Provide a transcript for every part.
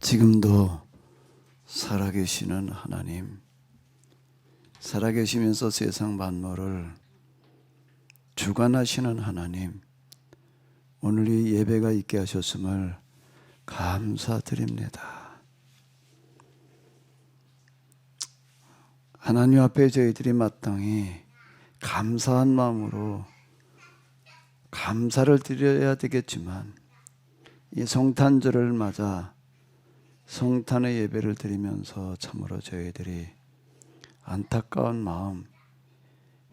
지금도 살아계시는 하나님, 살아계시면서 세상 만물을 주관하시는 하나님, 오늘 이 예배가 있게 하셨음을 감사드립니다. 하나님 앞에 저희들이 마땅히 감사한 마음으로 감사를 드려야 되겠지만, 이 성탄절을 맞아 성탄의 예배를 드리면서 참으로 저희들이 안타까운 마음,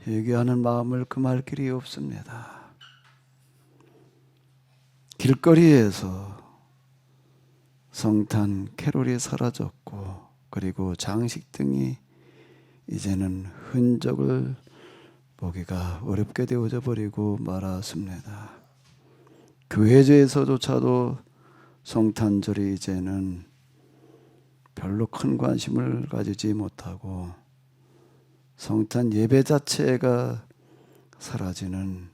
회개하는 마음을 금할 길이 없습니다. 길거리에서 성탄 캐롤이 사라졌고, 그리고 장식 등이 이제는 흔적을 보기가 어렵게 되어져 버리고 말았습니다. 교회에서조차도 성탄절이 이제는 별로 큰 관심을 가지지 못하고 성탄 예배 자체가 사라지는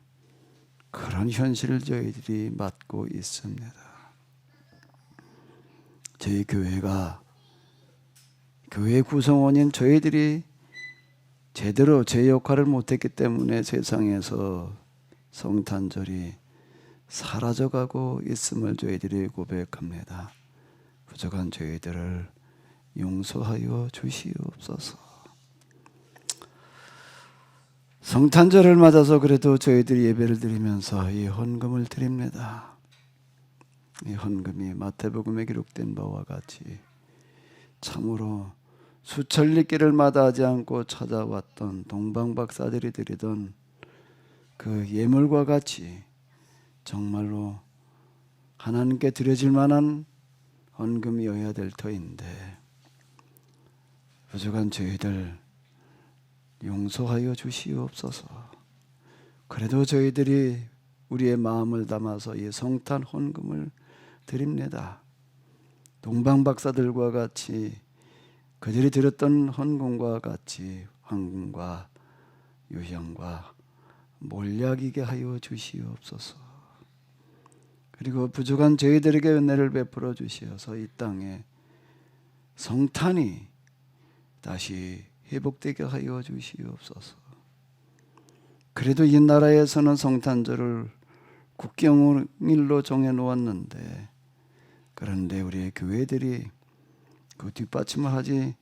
그런 현실을 저희들이 맞고 있습니다. 저희 교회가, 교회 구성원인 저희들이 제대로 제 역할을 못했기 때문에 세상에서 성탄절이 사라져가고 있음을 저희들이 고백합니다. 부족한 저희들을 용서하여 주시옵소서. 성탄절을 맞아서 그래도 저희들이 예배를 드리면서 이 헌금을 드립니다. 이 헌금이 마태복음에 기록된 바와 같이 참으로 수천리 길을 마다하지 않고 찾아왔던 동방박사들이 드리던 그 예물과 같이 정말로 하나님께 드려질 만한 헌금이어야 될 터인데, 부족한 저희들 용서하여 주시옵소서. 그래도 저희들이 우리의 마음을 담아서 이 성탄 헌금을 드립니다. 동방박사들과 같이 그들이 드렸던 헌금과 같이 황금과 유향과 몰약이게 하여 주시옵소서. 그리고 부족한 저희들에게 은혜를 베풀어 주시어서 이 땅에 성탄이 다시 회복되게 하여 주시옵소서. 그래도 이 나라에서는 성탄절을 국경일로 정해놓았는데, 그런데 우리의 교회들이 그 뒷받침을 하지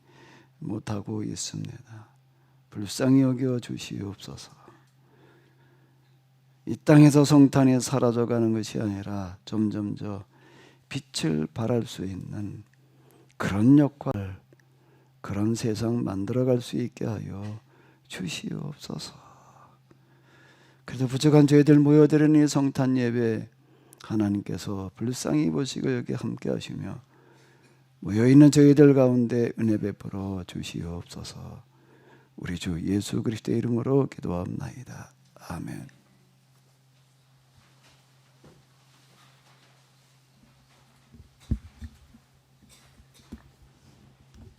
못하고 있습니다. 불쌍히 여겨 주시옵소서. 이 땅에서 성탄이 사라져가는 것이 아니라 점점 빛을 발할 수 있는 그런 역할, 그런 세상 만들어갈 수 있게 하여 주시옵소서. 그래도 부족한 저희들 모여드리는 이 성탄 예배 하나님께서 불쌍히 보시고 여기 함께 하시며 모여있는 저희들 가운데 은혜 베풀어 주시옵소서. 우리 주 예수 그리스도의 이름으로 기도합나이다. 아멘.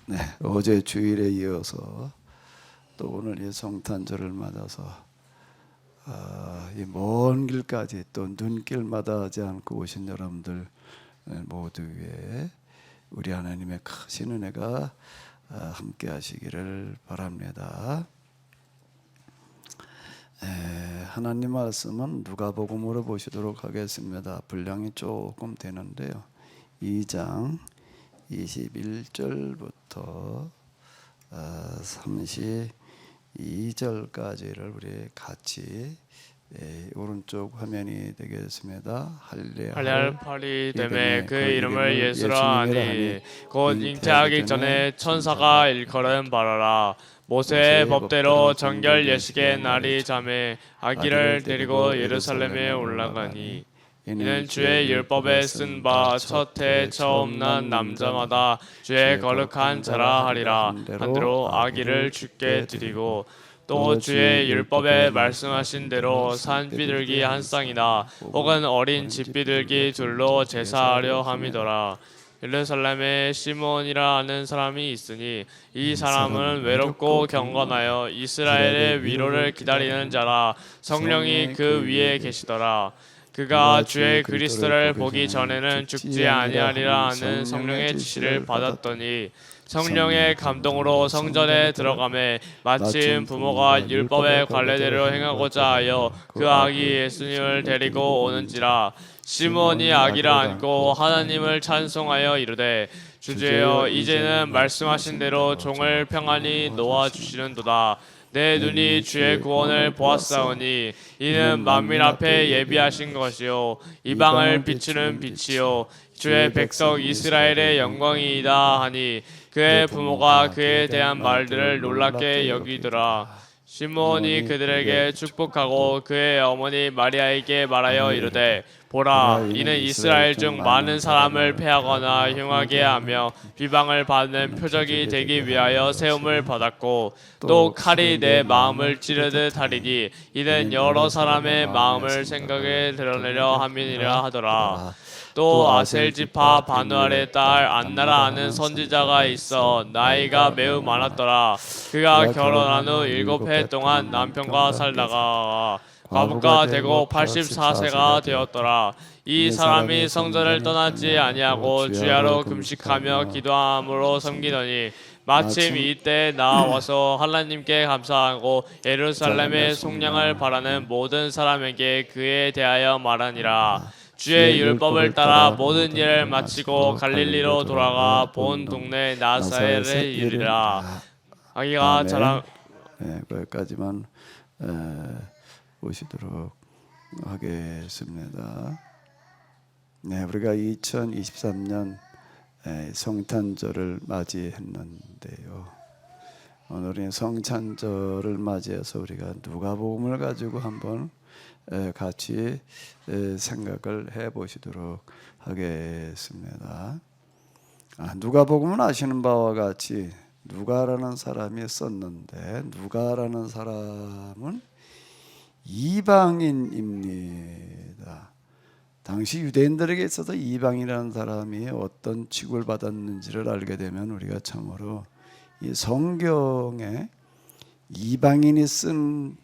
네, 어제 주일에 이어서 또 오늘 이 성탄절을 맞아서 이 먼 길까지 또 눈길마다 하지 않고 오신 여러분들 모두에 우리 하나님의 크신 은혜가 함께 하시기를 바랍니다. 하나님 말씀은 누가복음으로 보시도록 하겠습니다. 분량이 조금 되는데요. 2장 21절부터 32절까지를 우리 같이 오른쪽 화면이 되겠습니다. 할례할 팔이 되매 그 이름을 예수라 하니 곧 잉태하기 전에 천사가 일컬은 바라라. 모세의 법대로 정결 예식의 날이 잠에 아기를 데리고 예루살렘에 올라가니 이는 주의 율법에 쓴 바 첫 해 처음 난 남자마다 주의 거룩한 자라 하리라 한대로 아기를 주께 드리고, 또 주의 율법에 말씀하신 대로 산 비둘기 한 쌍이나 혹은 어린 집비둘기 둘로 제사하려 함이더라. 예루살렘에 시므온이라 하는 사람이 있으니 이 사람은 외롭고 경건하여 이스라엘의 위로를 기다리는 자라. 성령이 그 위에 계시더라. 그가 주의 그리스도를 보기 전에는 죽지 아니하리라 하는 성령의 지시를 받았더니 성령의 감동으로 성전에 들어가매 마침 부모가 율법의 관례대로 행하고자 하여 그 아기 예수님을 데리고 오는지라. 시몬이 아기를 안고 하나님을 찬송하여 이르되 주제여 이제는 말씀하신 대로 종을 평안히 놓아 주시는도다. 내 눈이 주의 구원을 보았사오니 이는 만민 앞에 예비하신 것이요 이방을 비추는 빛이요 주의 백성 이스라엘의 영광이이다 하니 그의 부모가 그에 대한 말들을 놀랍게 여기더라. 시몬이 그들에게 축복하고 그의 어머니 마리아에게 말하여 이르되 보라 이는 이스라엘 중 많은 사람을 패하거나 흉하게 하며 비방을 받는 표적이 되기 위하여 세움을 받았고 또 칼이 내 마음을 찌르듯 하리니 이는 여러 사람의 마음을 생각에 드러내려 함이니라 하더라. 또 아셀 지파 바누엘의 딸 안나라 하는 선지자가 있어 나이가 매우 많았더라. 그가 결혼한 후 7해 동안 남편과 살다가 과부가 되고 84세가 되었더라. 이 사람이 성전을 떠나지 아니하고 주야로 금식하며 기도함으로 섬기더니 마침 이때 나와서 하나님께 감사하고 예루살렘의 속량을 바라는 모든 사람에게 그에 대하여 말하니라. 주의 율법을 따라 모든 일을 마치고 갈릴리로 돌아가 본 동네 나사렛에 이르리라. 아기가 자라. 네, 거기까지만 보시도록 하겠습니다. 네, 우리가 2023년 성탄절을 맞이했는데요. 오늘은 성탄절을 맞이해서 우리가 누가복음을 가지고 한번 같이 생각을 해보시도록 하겠습니다. 누가복음은 아시는 바와 같이 누가라는 사람이 썼는데 누가라는 사람은 이방인입니다. 당시 유대인들에게 있어서 이방이라는 사람이 어떤 취급을 받았는지를 알게 되면 우리가 참으로 이 성경에 이방인이 쓴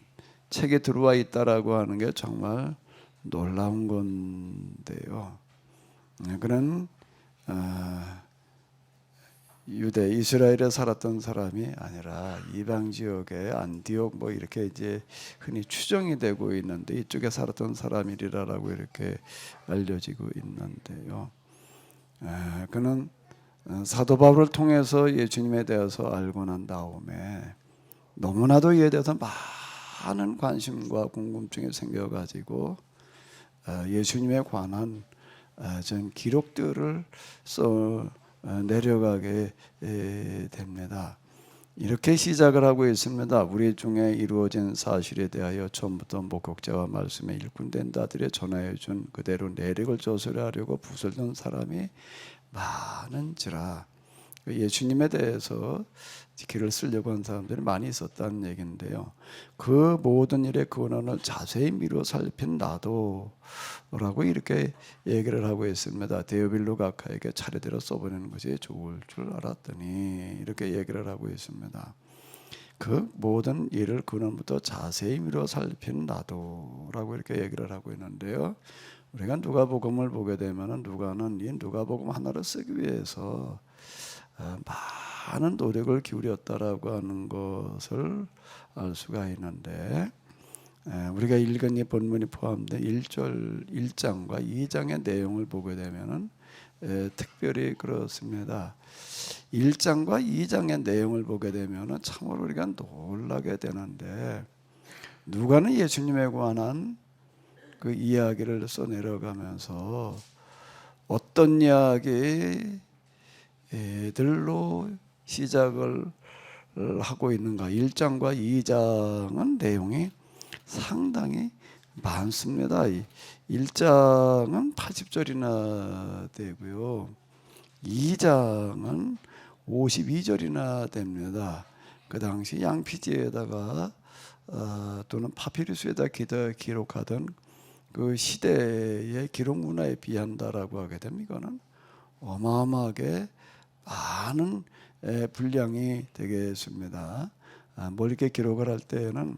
책에 들어와 있다라고 하는 게 정말 놀라운 건데요. 그는 유대 이스라엘에 살았던 사람이 아니라 이방 지역의 안디옥 뭐 이렇게 이제 흔히 추정이 되고 있는데 이쪽에 살았던 사람이라고 이렇게 알려지고 있는데요. 그는 사도 바울을 통해서 예수님에 대해서 알고 난 다음에 너무나도 이에 대해서 많은 관심과 궁금증이 생겨가지고 예수님에 관한 전 기록들을 내려가게 됩니다. 이렇게 시작을 하고 있습니다. 우리 중에 이루어진 사실에 대하여 처음부터 목격자와 말씀에 일꾼된 자들이 전하여 준 그대로 내력을 조설하려고 부설던 사람이 많은지라. 예수님에 대해서 글을 쓰려고 한 사람들이 많이 있었다는 얘기인데요. 그 모든 일의 근원을 자세히 미루어 살핀 나도라고 이렇게 얘기를 하고 있습니다. 데오빌로 각하에게 차례대로 써보내는 것이 좋을 줄 알았더니 이렇게 얘기를 하고 있습니다. 그 모든 일을 근원부터 자세히 미루어 살핀 나도라고 이렇게 얘기를 하고 있는데요. 우리가 누가복음을 보게 되면 누가는 이 누가복음 하나를 쓰기 위해서 많은 노력을 기울였다라고 하는 것을 알 수가 있는데 우리가 읽은 이 본문이 포함된 1장과 2장의 내용을 보게 되면 특별히 그렇습니다. 1장과 2장의 내용을 보게 되면 참으로 우리가 놀라게 되는데 누가는 예수님에 관한 그 이야기를 써내려가면서 어떤 이야기들로 시작을 하고 있는가. 1장과 2장은 내용이 상당히 많습니다. 1장은 80절이나 되고요. 2장은 52절이나 됩니다. 그 당시 양피지에다가 또는 파피루스에다 기록하던 그 시대의 기록 문화에 비한다라고 하게 되면 이거는 어마어마하게 많은 분량이 되겠습니다. 뭐 이렇게 기록을 할 때는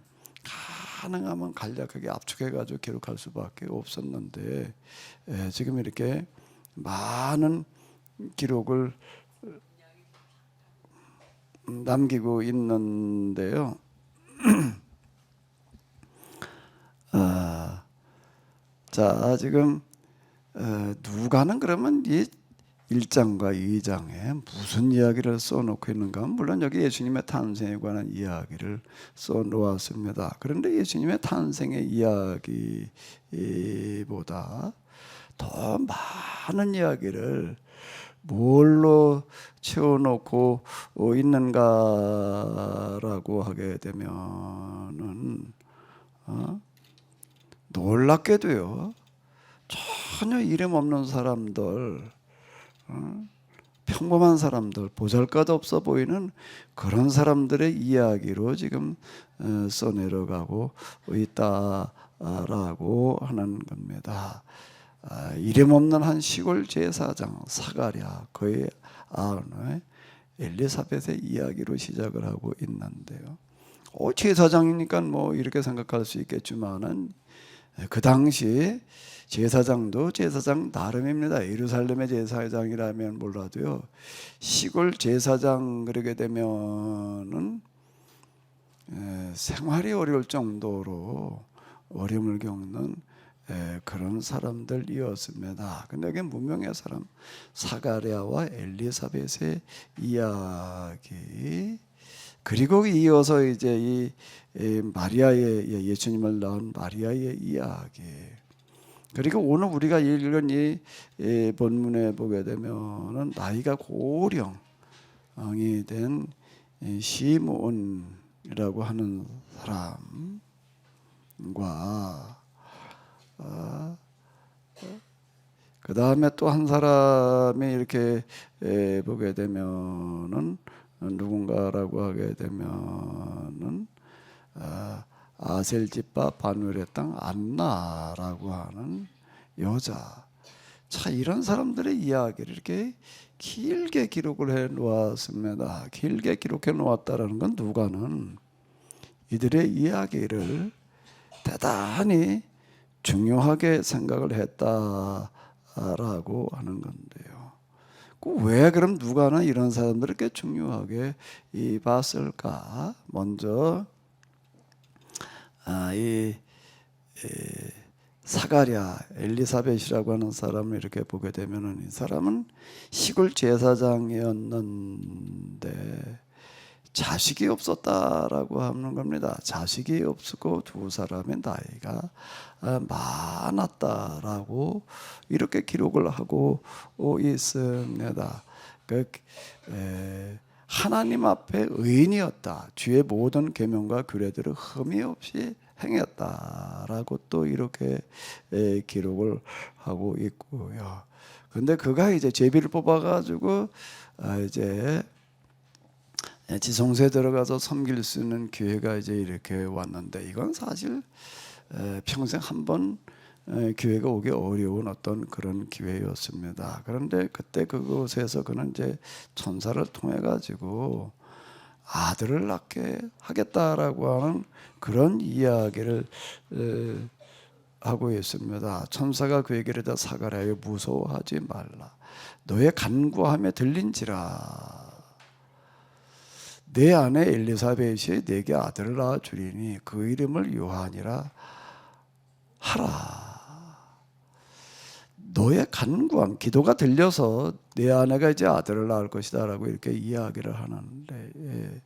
가능하면 간략하게 압축해가지고 기록할 수밖에 없었는데 지금 이렇게 많은 기록을 남기고 있는데요. 자, 지금 누가는 그러면 이 1장과 2장에 무슨 이야기를 써놓고 있는가? 물론 여기 예수님의 탄생에 관한 이야기를 써놓았습니다. 그런데 예수님의 탄생의 이야기보다 더 많은 이야기를 뭘로 채워놓고 있는가라고 하게 되면은 놀랍게도요, 전혀 이름 없는 사람들, 평범한 사람들, 보잘것없어 보이는 그런 사람들의 이야기로 지금 써내려가고 있다라고 하는 겁니다. 이름 없는 한 시골 제사장 사가랴, 그의 아내 엘리사벳의 이야기로 시작을 하고 있는데요. 제사장이니까 뭐 이렇게 생각할 수 있겠지만은 그 당시 제사장도 제사장 나름입니다. 예루살렘의 제사장이라면 몰라도요, 시골 제사장 그러게 되면은 생활이 어려울 정도로 어려움을 겪는 그런 사람들이었습니다. 근데 여기 무명의 사람 사가랴와 엘리사벳의 이야기, 그리고 이어서 이제 이 마리아의, 예수님을 낳은 마리아의 이야기, 그리고 오늘 우리가 읽은 이 본문에 보게 되면은 나이가 고령이 된 시므온이라고 하는 사람과 그 다음에 또 한 사람이 이렇게 보게 되면은 누군가라고 하게 되면은 아셀 집파 바누엘의 땅 안나라고 하는 여자. 자, 이런 사람들의 이야기를 이렇게 길게 기록을 해 놓았습니다. 길게 기록해 놓았다라는 건 누가는 이들의 이야기를 대단히 중요하게 생각을 했다라고 하는 건데요. 왜 그럼 누가는 이런 사람들을 이렇게 중요하게 봤을까? 먼저 이 사가랴 엘리사벳이라고 하는 사람을 이렇게 보게 되면은 이 사람은 시골 제사장이었는데 자식이 없었다라고 하는 겁니다. 자식이 없었고 두 사람의 나이가 많았다라고 이렇게 기록을 하고 있습니다. 하나님 앞에 의인이었다. 주의 모든 계명과 규례들을 흠이 없이 행했다라고 또 이렇게 기록을 하고 있고요. 근데 그가 이제 제비를 뽑아가지고 이제 지성소에 들어가서 섬길 수 있는 기회가 이제 이렇게 왔는데, 이건 사실 평생 한 번 기회가 오기 어려운 어떤 그런 기회였습니다. 그런데 그때 그곳에서 그는 이제 천사를 통해 가지고 아들을 낳게 하겠다라고 하는 그런 이야기를 하고 있습니다. 천사가 그에게 다 사가랴여 무서워하지 말라. 너의 간구함에 들린지라. 내 아내 엘리사벳이 내게 아들을 낳아 주리니 그 이름을 요한이라 하라. 너의 간구함, 기도가 들려서 내 아내가 이제 아들을 낳을 것이다라고 이렇게 이야기를 하는데,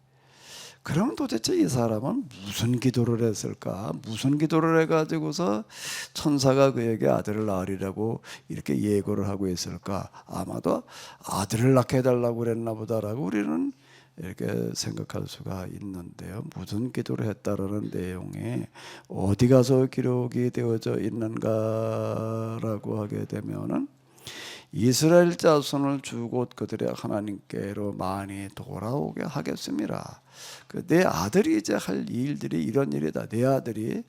그럼 도대체 이 사람은 무슨 기도를 했을까? 무슨 기도를 해가지고서 천사가 그에게 아들을 낳으리라고 이렇게 예고를 하고 있을까? 아마도 아들을 낳게 해달라고 그랬나 보다라고 우리는 이렇게 생각할 수가 있는데요. 무슨 기도를 했다라는 내용이 어디 가서 기록이 되어져 있는가라고 하게 되면은 이스라엘 자손을 주곧 그들의 하나님께로 많이 돌아오게 하겠습니다. 내 아들이 이제 할 일들이 이런 일이다. 내 아들이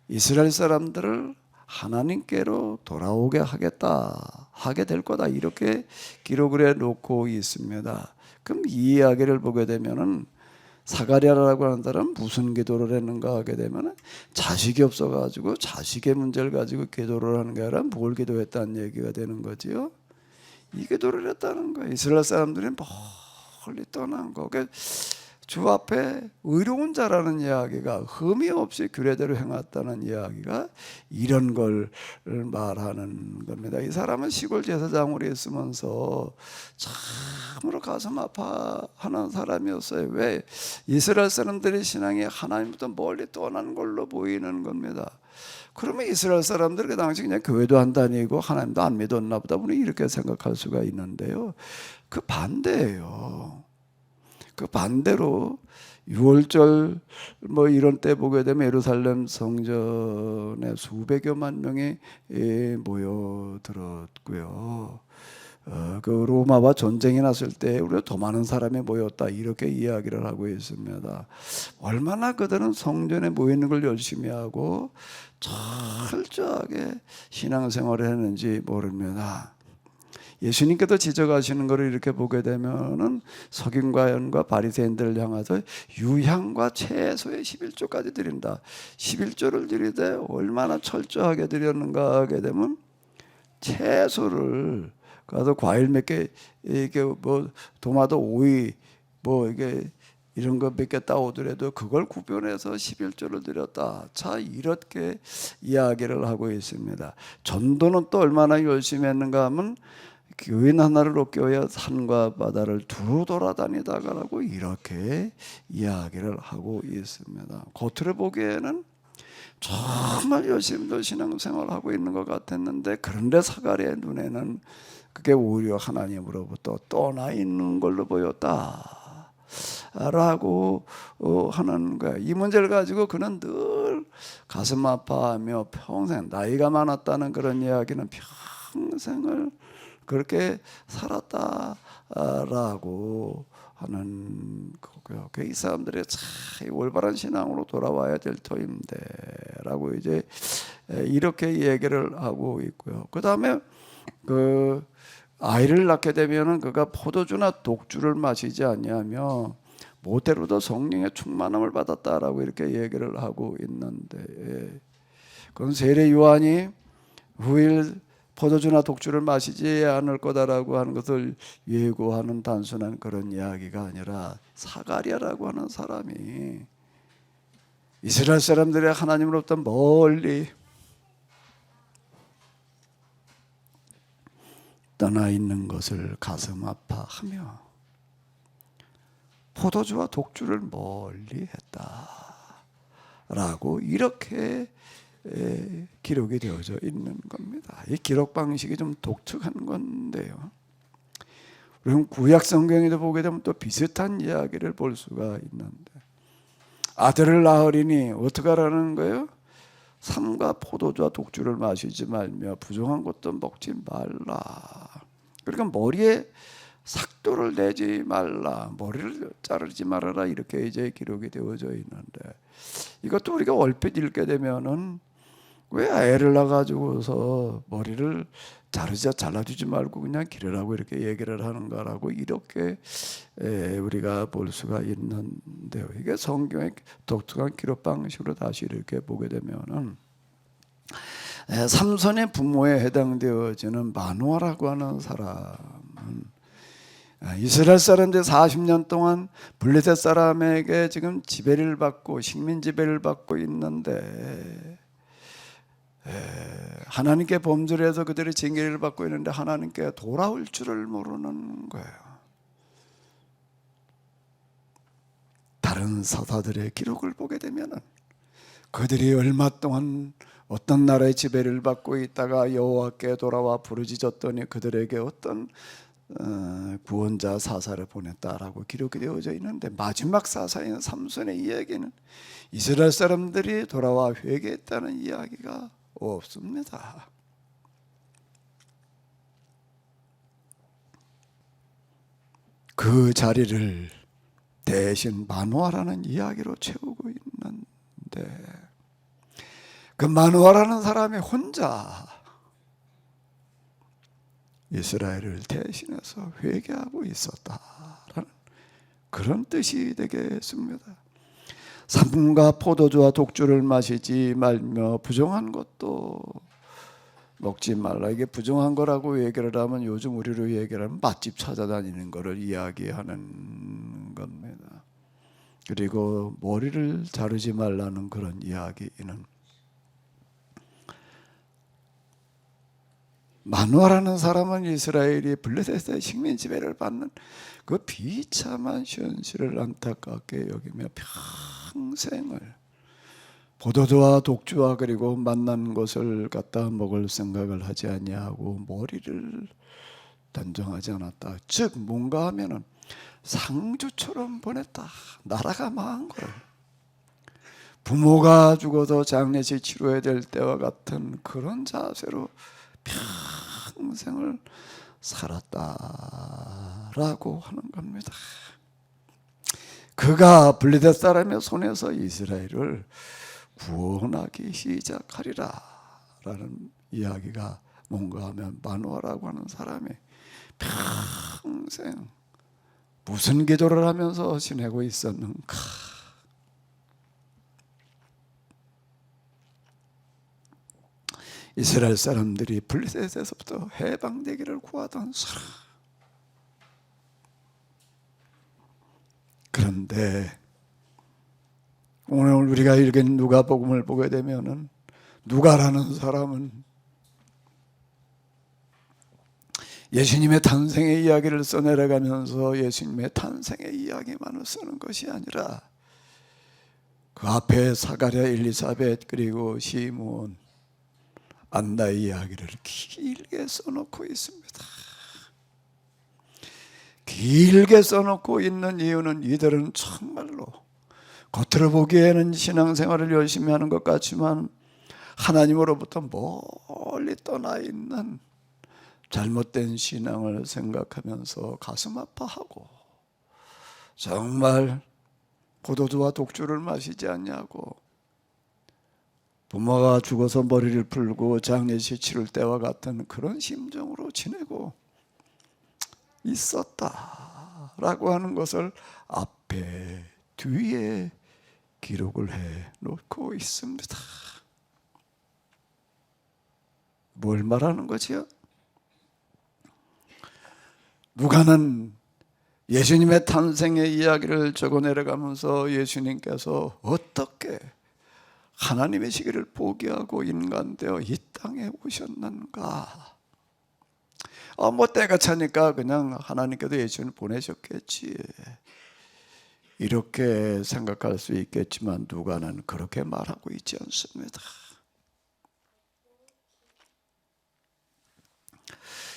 이스라엘 사람들을 하나님께로 돌아오게 하게 될 거다. 이렇게 기록을 해 놓고 있습니다. 그럼 이 이야기를 보게 되면은 사가랴라고 하는 사람은 무슨 기도를 했는가 하게 되면 자식이 없어가지고 자식의 문제를 가지고 기도를 하는 게 아니라 뭘 기도했다는 얘기가 되는 거지요. 이 기도를 했다는 거예요. 이스라엘 사람들이 멀리 떠난 거. 주 앞에 의로운 자라는 이야기가 흠이 없이 규례대로 행했다는 이야기가 이런 걸 말하는 겁니다. 이 사람은 시골 제사장으로 있으면서 참으로 가슴 아파하는 사람이었어요. 왜? 이스라엘 사람들의 신앙이 하나님부터 멀리 떠난 걸로 보이는 겁니다. 그러면 이스라엘 사람들 그 당시 그냥 교회도 안 다니고 하나님도 안 믿었나 보다 우리 이렇게 생각할 수가 있는데요. 그 반대예요. 그 반대로 6월절 뭐 이런 때 보게 되면 예루살렘 성전에 수백여만 명이 모여들었고요. 그 로마와 전쟁이 났을 때 우리가 더 많은 사람이 모였다 이렇게 이야기를 하고 있습니다. 얼마나 그들은 성전에 모이는 걸 열심히 하고 철저하게 신앙생활을 했는지 모릅니다. 예수님께서 지적하시는 것을 이렇게 보게 되면은 서기관과 바리새인들을 향해서 유향과 채소의 11조까지 드린다. 11조를 드리되 얼마나 철저하게 드렸는가 하게 되면 채소를 가서 과일 몇 개 이게 뭐 도마도 오이 뭐 이게 이런 거 몇 개 따오더라도 그걸 구별해서 11조를 드렸다. 자, 이렇게 이야기를 하고 있습니다. 전도는 또 얼마나 열심히 했는가 하면 교인 하나를 얻기 위해 산과 바다를 두루 돌아다니다가라고 이렇게 이야기를 하고 있습니다. 겉으로 보기에는 정말 열심히 신앙생활을 하고 있는 것 같았는데 그런데 사가랴의 눈에는 그게 오히려 하나님으로부터 떠나 있는 걸로 보였다 라고 하는 거야. 이 문제를 가지고 그는 늘 가슴 아파하며 평생 나이가 많았다는 그런 이야기는 평생을 그렇게 살았다라고 하는 거고요. 이 사람들이 참 올바른 신앙으로 돌아와야 될 터인데라고 이제 이렇게 얘기를 하고 있고요. 그 다음에 그 아이를 낳게 되면은 그가 포도주나 독주를 마시지 아니하며 모태로도 성령의 충만함을 받았다라고 이렇게 얘기를 하고 있는데, 그건 세례 요한이 후일 포도주나 독주를 마시지 않을 거다라고 하는 것을 예고하는 단순한 그런 이야기가 아니라 사가랴라고 하는 사람이 이스라엘 사람들의 하나님으로부터 멀리 떠나 있는 것을 가슴 아파하며 포도주와 독주를 멀리 했다라고 이렇게 기록이 되어져 있는 겁니다. 이 기록 방식이 좀 독특한 건데요. 그럼 구약 성경에도 보게 되면 또 비슷한 이야기를 볼 수가 있는데, 아들을 낳으리니 어떻게 하라는 거예요? 삼가 포도주와 독주를 마시지 말며 부정한 것도 먹지 말라. 그러니까 머리에 삭도를 내지 말라, 머리를 자르지 말아라 이렇게 이제 기록이 되어져 있는데, 이것도 우리가 얼핏 읽게 되면은 왜 애를 낳아가지고서 머리를 잘라주지 말고 그냥 기르라고 이렇게 얘기를 하는가라고 이렇게 우리가 볼 수가 있는데요. 이게 성경의 독특한 기록 방식으로 다시 이렇게 보게 되면은 삼손의 부모에 해당되어지는 마노아라고 하는 사람은 이스라엘 사람들 40년 동안 블레셋 사람에게 지금 지배를 받고 식민 지배를 받고 있는데, 하나님께 범죄를 해서 그들이 징계를 받고 있는데 하나님께 돌아올 줄을 모르는 거예요. 다른 서사들의 기록을 보게 되면 그들이 얼마 동안 어떤 나라의 지배를 받고 있다가 여호와께 돌아와 부르짖었더니 그들에게 어떤 구원자 사사를 보냈다라고 기록이 되어져 있는데, 마지막 사사인 삼손의 이야기는 이스라엘 사람들이 돌아와 회개했다는 이야기가 없습니다. 그 자리를 대신 마노아라는 이야기로 채우고 있는데, 그 마노아라는 사람이 혼자 이스라엘을 대신해서 회개하고 있었다라는 그런 뜻이 되겠습니다. 삼가 포도주와 독주를 마시지 말며 부정한 것도 먹지 말라. 이게 부정한 거라고 얘기를 하면 요즘 우리로 얘기를 하면 맛집 찾아다니는 거를 이야기하는 겁니다. 그리고 머리를 자르지 말라는 그런 이야기는 마누아라는 사람은 이스라엘이 블레셋의 식민 지배를 받는 그 비참한 현실을 안타깝게 여기며 평생을 포도주와 독주와 그리고 만난 것을 갖다 먹을 생각을 하지 아니하고 머리를 단정하지 않았다. 즉 뭔가 하면은 상주처럼 보냈다. 나라가 망한 거예요. 부모가 죽어서 장례식 치러야 될 때와 같은 그런 자세로 평생을 살았다라고 하는 겁니다. 그가 블레셋 사람의 손에서 이스라엘을 구원하기 시작하리라 라는 이야기가 뭔가 하면 마누아라고 하는 사람이 평생 무슨 기도를 하면서 지내고 있었는가. 이스라엘 사람들이 블레셋에서부터 해방되기를 구하던 사람. 그런데 오늘 우리가 읽은 누가복음을 보게 되면은 누가라는 사람은 예수님의 탄생의 이야기를 써내려가면서 예수님의 탄생의 이야기만을 쓰는 것이 아니라 그 앞에 사가랴, 엘리사벳 그리고 시므온, 안나의 이야기를 길게 써놓고 있습니다. 길게 써놓고 있는 이유는 이들은 정말로 겉으로 보기에는 신앙생활을 열심히 하는 것 같지만 하나님으로부터 멀리 떠나 있는 잘못된 신앙을 생각하면서 가슴 아파하고 정말 포도주와 독주를 마시지 않냐고 부모가 죽어서 머리를 풀고 장례식 치를 때와 같은 그런 심정으로 지내고 있었다라고 하는 것을 앞에 뒤에 기록을 해 놓고 있습니다. 뭘 말하는 거지요? 누가는 예수님의 탄생의 이야기를 적어 내려가면서 예수님께서 어떻게 하나님의 시기를 포기하고 인간되어 이 땅에 오셨는가? 뭐 때가 차니까 그냥 하나님께도 예수를 보내셨겠지. 이렇게 생각할 수 있겠지만 누가는 그렇게 말하고 있지 않습니다.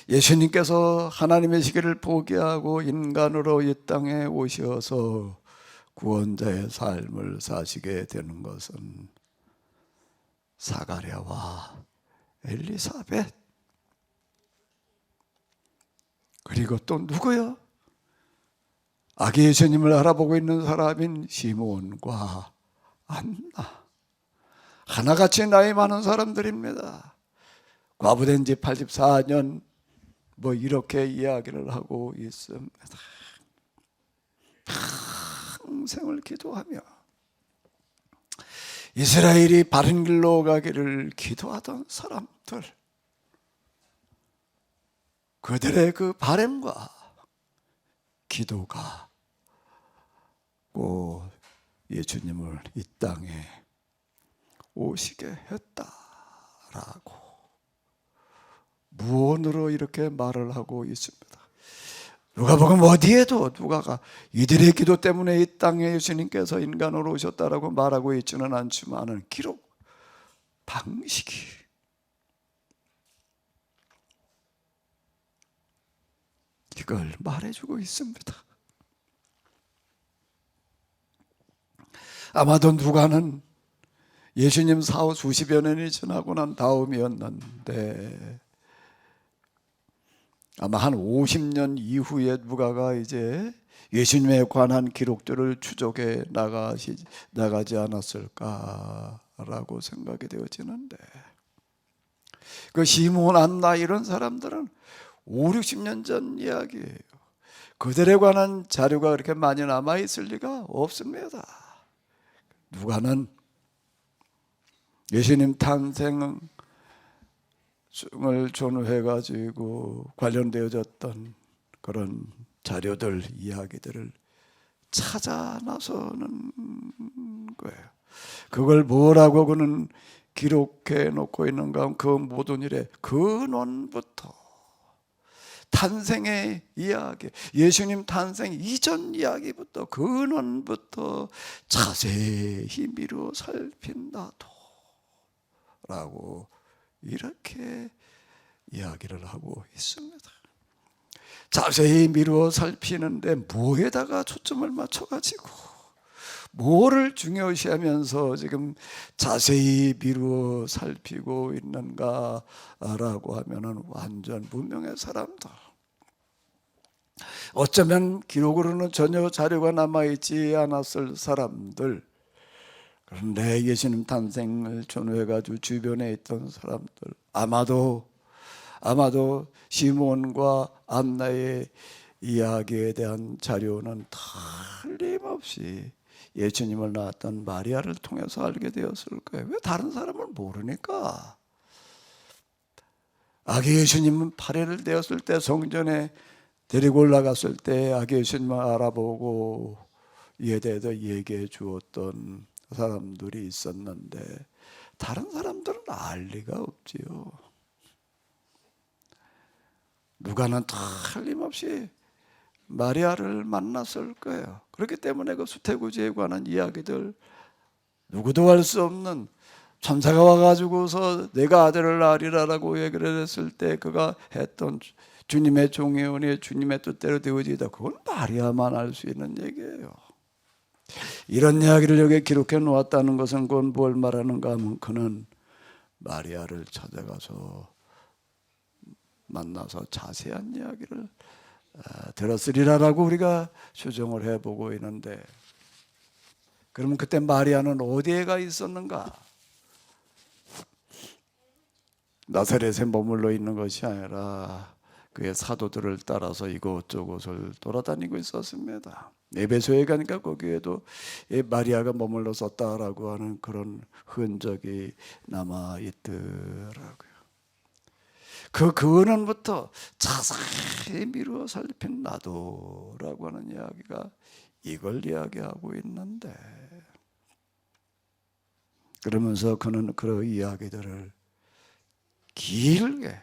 예수님께서 하나님의 시기를 포기하고 인간으로 이 땅에 오셔서 구원자의 삶을 사시게 되는 것은 사가랴와 엘리사벳 그리고 또 누구요? 아기 예수님을 알아보고 있는 사람인 시므온과 안나, 하나같이 나이 많은 사람들입니다. 과부된 지 84년 이렇게 이야기를 하고 있습니다. 평생을 기도하며 이스라엘이 바른 길로 가기를 기도하던 사람들, 그들의 그 바람과 기도가 꼭 예수님을 이 땅에 오시게 했다라고 무언으로 이렇게 말을 하고 있습니다. 누가복음 어디에도 누가가 이들의 기도 때문에 이 땅에 예수님께서 인간으로 오셨다라고 말하고 있지는 않지만은 기록 방식이 이걸 말해주고 있습니다. 아마도 누가는 예수님 사후 수십여 년이 지나고 난 다음이었는데 아마 한 50년 이후에 누가가 이제 예수님에 관한 기록들을 추적해 나가지 않았을까라고 생각이 되어지는데 그 시므온, 안나 이런 사람들은 50, 60년 전 이야기예요. 그들에 관한 자료가 그렇게 많이 남아 있을 리가 없습니다. 누가는 예수님 탄생을 전후해 가지고 관련되어졌던 그런 자료들, 이야기들을 찾아 나서는 거예요. 그걸 뭐라고 그는 기록해 놓고 있는가? 그 모든 일의 근원부터, 탄생의 이야기, 예수님 탄생 이전 이야기부터, 근원부터 자세히 미루어 살핀다도 라고 이렇게 이야기를 하고 있습니다. 자세히 미루어 살피는데 뭐에다가 초점을 맞춰가지고 뭐를 중요시하면서 지금 자세히 미루어 살피고 있는가라고 하면은 완전 무명의 사람들, 어쩌면 기록으로는 전혀 자료가 남아있지 않았을 사람들, 그런데 예수님 탄생을 전후해가지고 주변에 있던 사람들, 아마도 시몬과 안나의 이야기에 대한 자료는 틀림없이 예수님을 낳았던 마리아를 통해서 알게 되었을 거예요. 왜 다른 사람을 모르니까. 아기 예수님은 8회를 되었을 때 성전에 데리고 올라갔을 때 아기 예수님을 알아보고 이에 대해서 얘기해 주었던 사람들이 있었는데 다른 사람들은 알 리가 없지요. 누가는 틀림없이 마리아를 만났을 거예요. 그렇기 때문에 그 수태구지에 관한 이야기들, 누구도 알 수 없는 천사가 와가지고서 내가 아들을 낳으리라라고 얘기를 했을 때 그가 했던 주님의 종이오니 주님의 뜻대로 되어지이다, 그건 마리아만 알 수 있는 얘기예요. 이런 이야기를 여기에 기록해 놓았다는 것은 그건 뭘 말하는가 하면 그는 마리아를 찾아가서 만나서 자세한 이야기를 들었으리라라고 우리가 추정을 해보고 있는데, 그러면 그때 마리아는 어디에 가 있었는가? 나사렛에 머물러 있는 것이 아니라 그의 사도들을 따라서 이곳저곳을 돌아다니고 있었습니다. 에베소에 가니까 거기에도 마리아가 머물러 썼다라고 하는 그런 흔적이 남아 있더라고요. 그 근원부터 자세히 미루어 살핀 나도라고 하는 이야기가 이걸 이야기하고 있는데, 그러면서 그는 그런 이야기들을 길게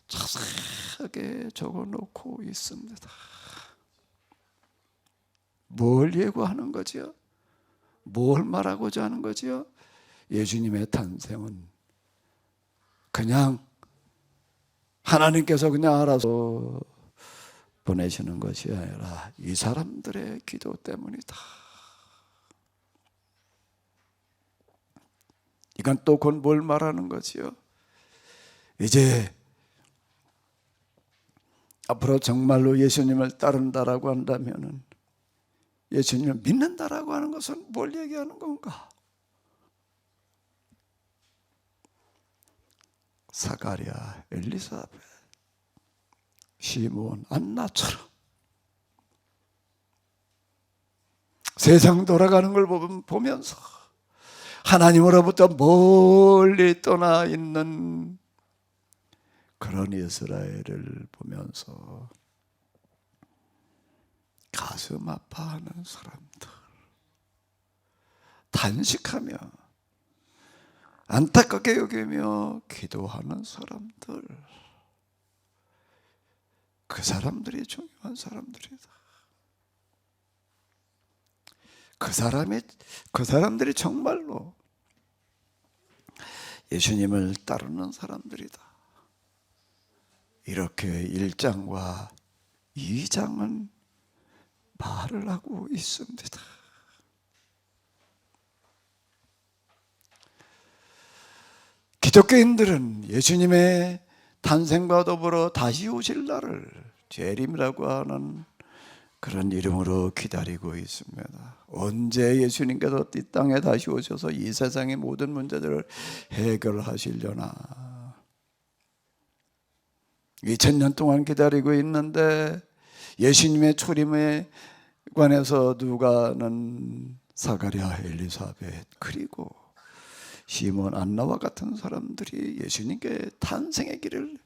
자세하게 적어놓고 있습니다. 뭘 예고하는 거지요? 뭘 말하고자 하는 거지요? 예수님의 탄생은 그냥 하나님께서 그냥 알아서 보내시는 것이 아니라 이 사람들의 기도 때문이다. 이건 또 곧 뭘 말하는 거지요? 이제 앞으로 정말로 예수님을 따른다라고 한다면은, 예수님을 믿는다라고 하는 것은 뭘 얘기하는 건가? 사가랴, 엘리사벳, 시몬, 안나처럼 세상 돌아가는 걸 보면서 하나님으로부터 멀리 떠나 있는 그런 이스라엘을 보면서 가슴 아파하는 사람들, 단식하며 안타깝게 여기며 기도하는 사람들, 그 사람들이 중요한 사람들이다. 그 사람들이 정말로 예수님을 따르는 사람들이다. 이렇게 1장과 2장은 말을 하고 있습니다. 기독교인들은 예수님의 탄생과 더불어 다시 오실 날을 재림이라고 하는 그런 이름으로 기다리고 있습니다. 언제 예수님께서 이 땅에 다시 오셔서 이 세상의 모든 문제들을 해결하시려나. 2000년 동안 기다리고 있는데 예수님의 초림에 관해서 누가는 사가랴, 엘리사벳, 그리고 시몬, 안나와 같은 사람들이 예수님께 탄생의 길을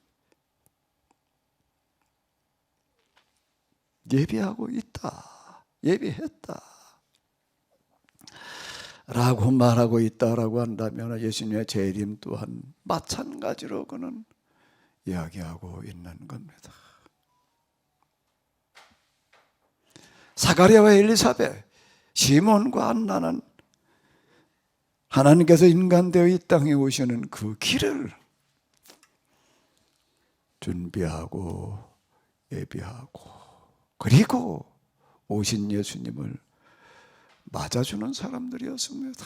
예비하고 있다, 예비했다 라고 말하고 있다라고 한다면 예수님의 재림 또한 마찬가지로 그는 이야기하고 있는 겁니다. 사가랴와 엘리사벳, 시몬과 안나는 하나님께서 인간되어 이 땅에 오시는 그 길을 준비하고 예비하고 그리고 오신 예수님을 맞아주는 사람들이었습니다.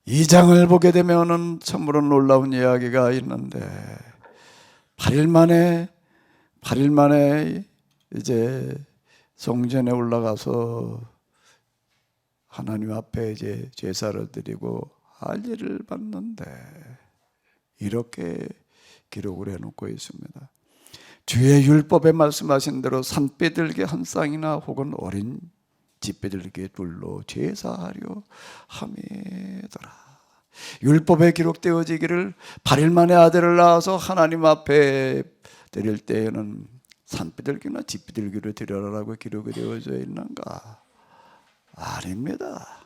이 장을 보게 되면은 참으로 놀라운 이야기가 있는데 8일 만에 이제 성전에 올라가서 하나님 앞에 이제 제사를 드리고 할례를 받는데 이렇게 기록을 해놓고 있습니다. 주의 율법에 말씀하신 대로 산비둘기 한 쌍이나 혹은 어린 집비둘기 둘로 제사하려 함이더라. 율법에 기록되어지기를 8일 만에 아들을 낳아서 하나님 앞에 드릴 때에는 산비둘기나 집비둘기를 드려라라고 기록이 되어져 있는가? 아닙니다.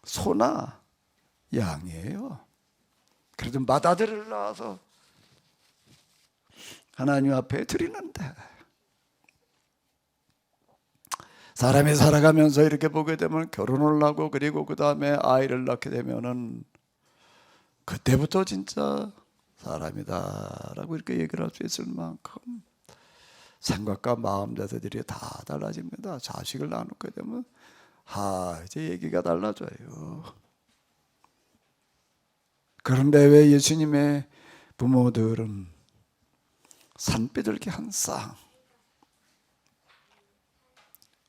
소나 양이에요. 그래도 맏아들을 낳아서 하나님 앞에 드리는데 사람이 살아가면서 이렇게 보게 되면 결혼을 하고 그리고 그 다음에 아이를 낳게 되면은 그때부터 진짜 사람이다라고 이렇게 얘기를 할 수 있을 만큼 생각과 마음 자세들이 다 달라집니다. 자식을 낳게 되면 이제 얘기가 달라져요. 그런데 왜 예수님의 부모들은 산비둘기 한 쌍,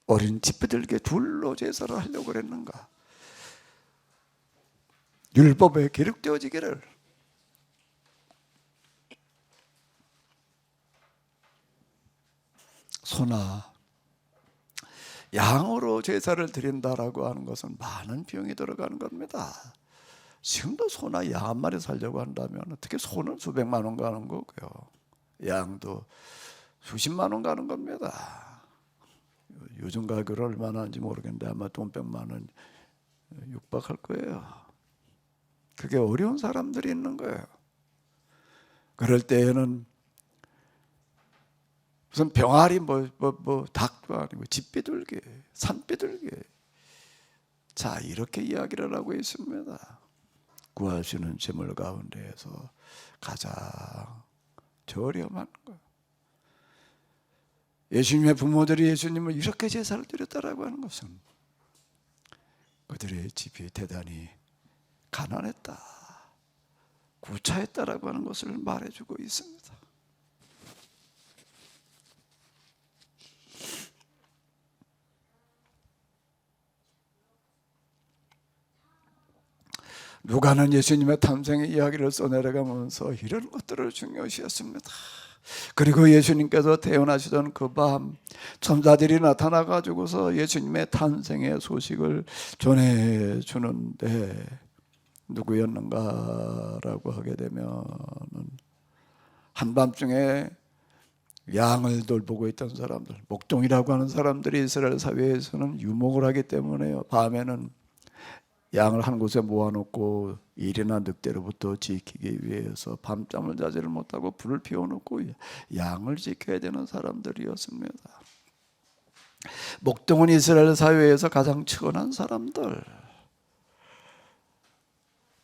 어린 집비둘기 둘로 제사를 하려고 그랬는가? 율법에 기록되어지기를 소나 양으로 제사를 드린다라고 하는 것은 많은 비용이 들어가는 겁니다. 지금도 소나 양 한 마리 살려고 한다면 어떻게 소는 수백만 원 가는 거고요, 양도 수십만 원 가는 겁니다. 요즘 가격을 얼마나 하는지 모르겠는데 아마 돈 100만 원 육박할 거예요. 그게 어려운 사람들이 있는 거예요. 그럴 때에는 무슨 병아리 닭도 아니고 집비둘기, 산비둘기, 자 이렇게 이야기를 하고 있습니다. 구할 수 있는 재물 가운데에서 가장 저렴한 거. 예수님의 부모들이 예수님을 이렇게 제사를 드렸다라고 하는 것은 그들의 집이 대단히 가난했다, 구차했다라고 하는 것을 말해주고 있습니다. 누가는 예수님의 탄생의 이야기를 써내려가면서 이런 것들을 중요시했습니다. 그리고 예수님께서 태어나시던 그 밤 천사들이 나타나 가지고서 예수님의 탄생의 소식을 전해주는데 누구였는가라고 하게 되면 한밤중에 양을 돌보고 있던 사람들, 목동이라고 하는 사람들이 이스라엘 사회에서는 유목을 하기 때문에요. 밤에는 양을 한 곳에 모아놓고 일이나 늑대로부터 지키기 위해서 밤잠을 자지를 못하고 불을 피워놓고 양을 지켜야 되는 사람들이었습니다. 목동은 이스라엘 사회에서 가장 천한 사람들,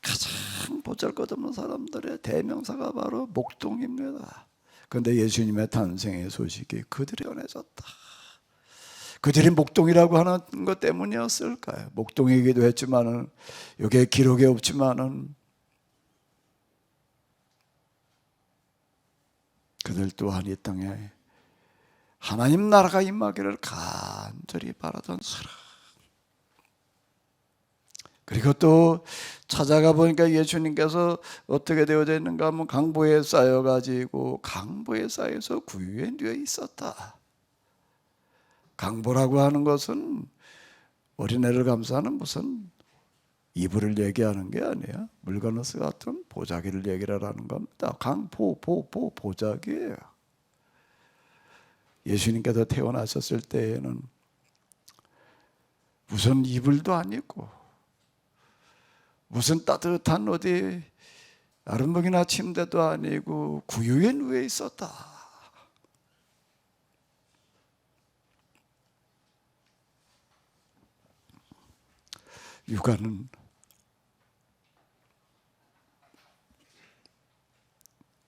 가장 보잘것없는 사람들의 대명사가 바로 목동입니다. 그런데 예수님의 탄생의 소식이 그들이 전해졌다. 그들이 목동이라고 하는 것 때문이었을까요? 목동이기도 했지만은 여기에 기록에 없지만은 그들 또한 이 땅에 하나님 나라가 임하기를 간절히 바라던 사람, 그리고 또 찾아가 보니까 예수님께서 어떻게 되어져 있는가 하면 강보에 쌓여가지고 강보에 쌓여서 구유에 누워 있었다. 강보라고 하는 것은 어린애를 감싸는 무슨 이불을 얘기하는 게 아니야. 물건어스 같은 보자기를 얘기하라는 겁니다. 보자기예요. 예수님께서 태어나셨을 때에는 무슨 이불도 아니고 무슨 따뜻한 어디 아름목이나 침대도 아니고 구유에 누워 있었다. 육아는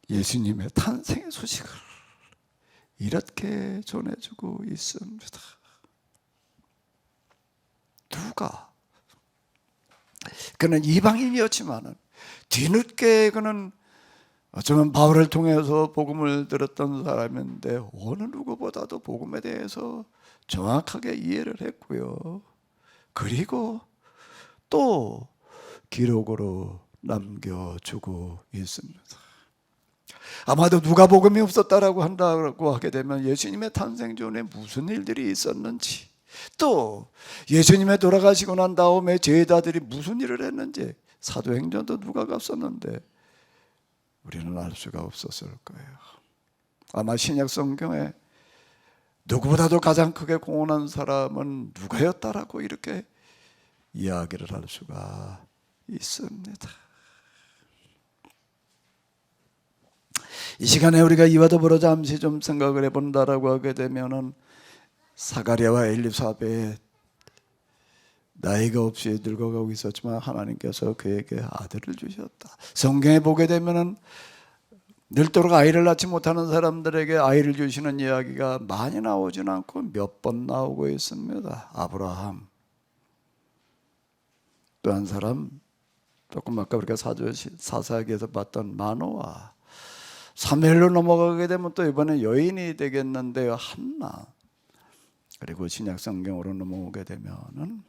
예수님의 탄생의 소식을 이렇게 전해주고 있습니다. 누가? 그는 이방인이었지만은 뒤늦게 그는 어쩌면 바울을 통해서 복음을 들었던 사람인데 어느 누구보다도 복음에 대해서 정확하게 이해를 했고요. 그리고 또 기록으로 남겨주고 있습니다. 아마도 누가 복음이 없었다라고 한다고 하게 되면 예수님의 탄생 전에 무슨 일들이 있었는지, 또 예수님의 돌아가시고 난 다음에 제자들이 무슨 일을 했는지 사도행전도 누가가 썼는데 우리는 알 수가 없었을 거예요. 아마 신약 성경에 누구보다도 가장 크게 공헌한 사람은 누구였다라고 이렇게 이야기를 할 수가 있습니다. 이 시간에 우리가 이와 더불어 잠시 좀 생각을 해본다라고 하게 되면은 사가랴와 엘리사벳 나이가 없이 늙어가고 있었지만 하나님께서 그에게 아들을 주셨다. 성경에 보게 되면은 늘도록 아이를 낳지 못하는 사람들에게 아이를 주시는 이야기가 많이 나오진 않고 몇 번 나오고 있습니다. 아브라함, 또 한 사람 조금 아까 우리가 사사기에서 봤던 마노아, 사무엘로 넘어가게 되면 또 이번에 여인이 되겠는데요, 한나. 그리고 신약 성경으로 넘어오게 되면은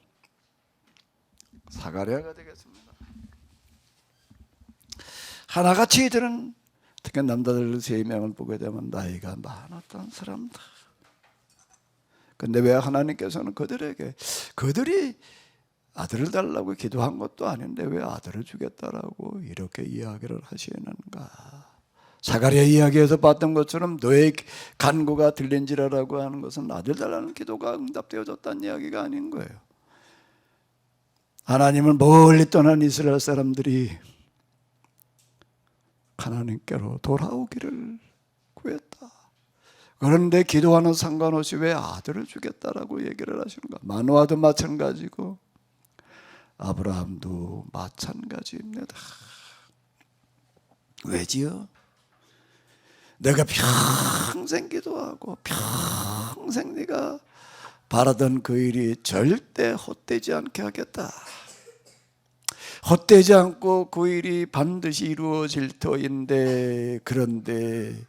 사가랴가 되겠습니다. 하나같이 이들은 특히 남자들 3명을 보게 되면 나이가 많았던 사람들. 근데 왜 하나님께서는 그들이 아들을 달라고 기도한 것도 아닌데 왜 아들을 주겠다라고 이렇게 이야기를 하시는가? 사가랴 이야기에서 봤던 것처럼 너의 간구가 들린지라라고 하는 것은 아들 달라는 기도가 응답되어졌다는 이야기가 아닌 거예요. 하나님을 멀리 떠난 이스라엘 사람들이 하나님께로 돌아오기를 구했다. 그런데 기도와는 상관없이 왜 아들을 주겠다라고 얘기를 하시는가? 마노아도 마찬가지고 아브라함도 마찬가지입니다. 왜지요? 내가 평생 기도하고 평생 네가 바라던 그 일이 절대 헛되지 않게 하겠다. 헛되지 않고 그 일이 반드시 이루어질 터인데 그런데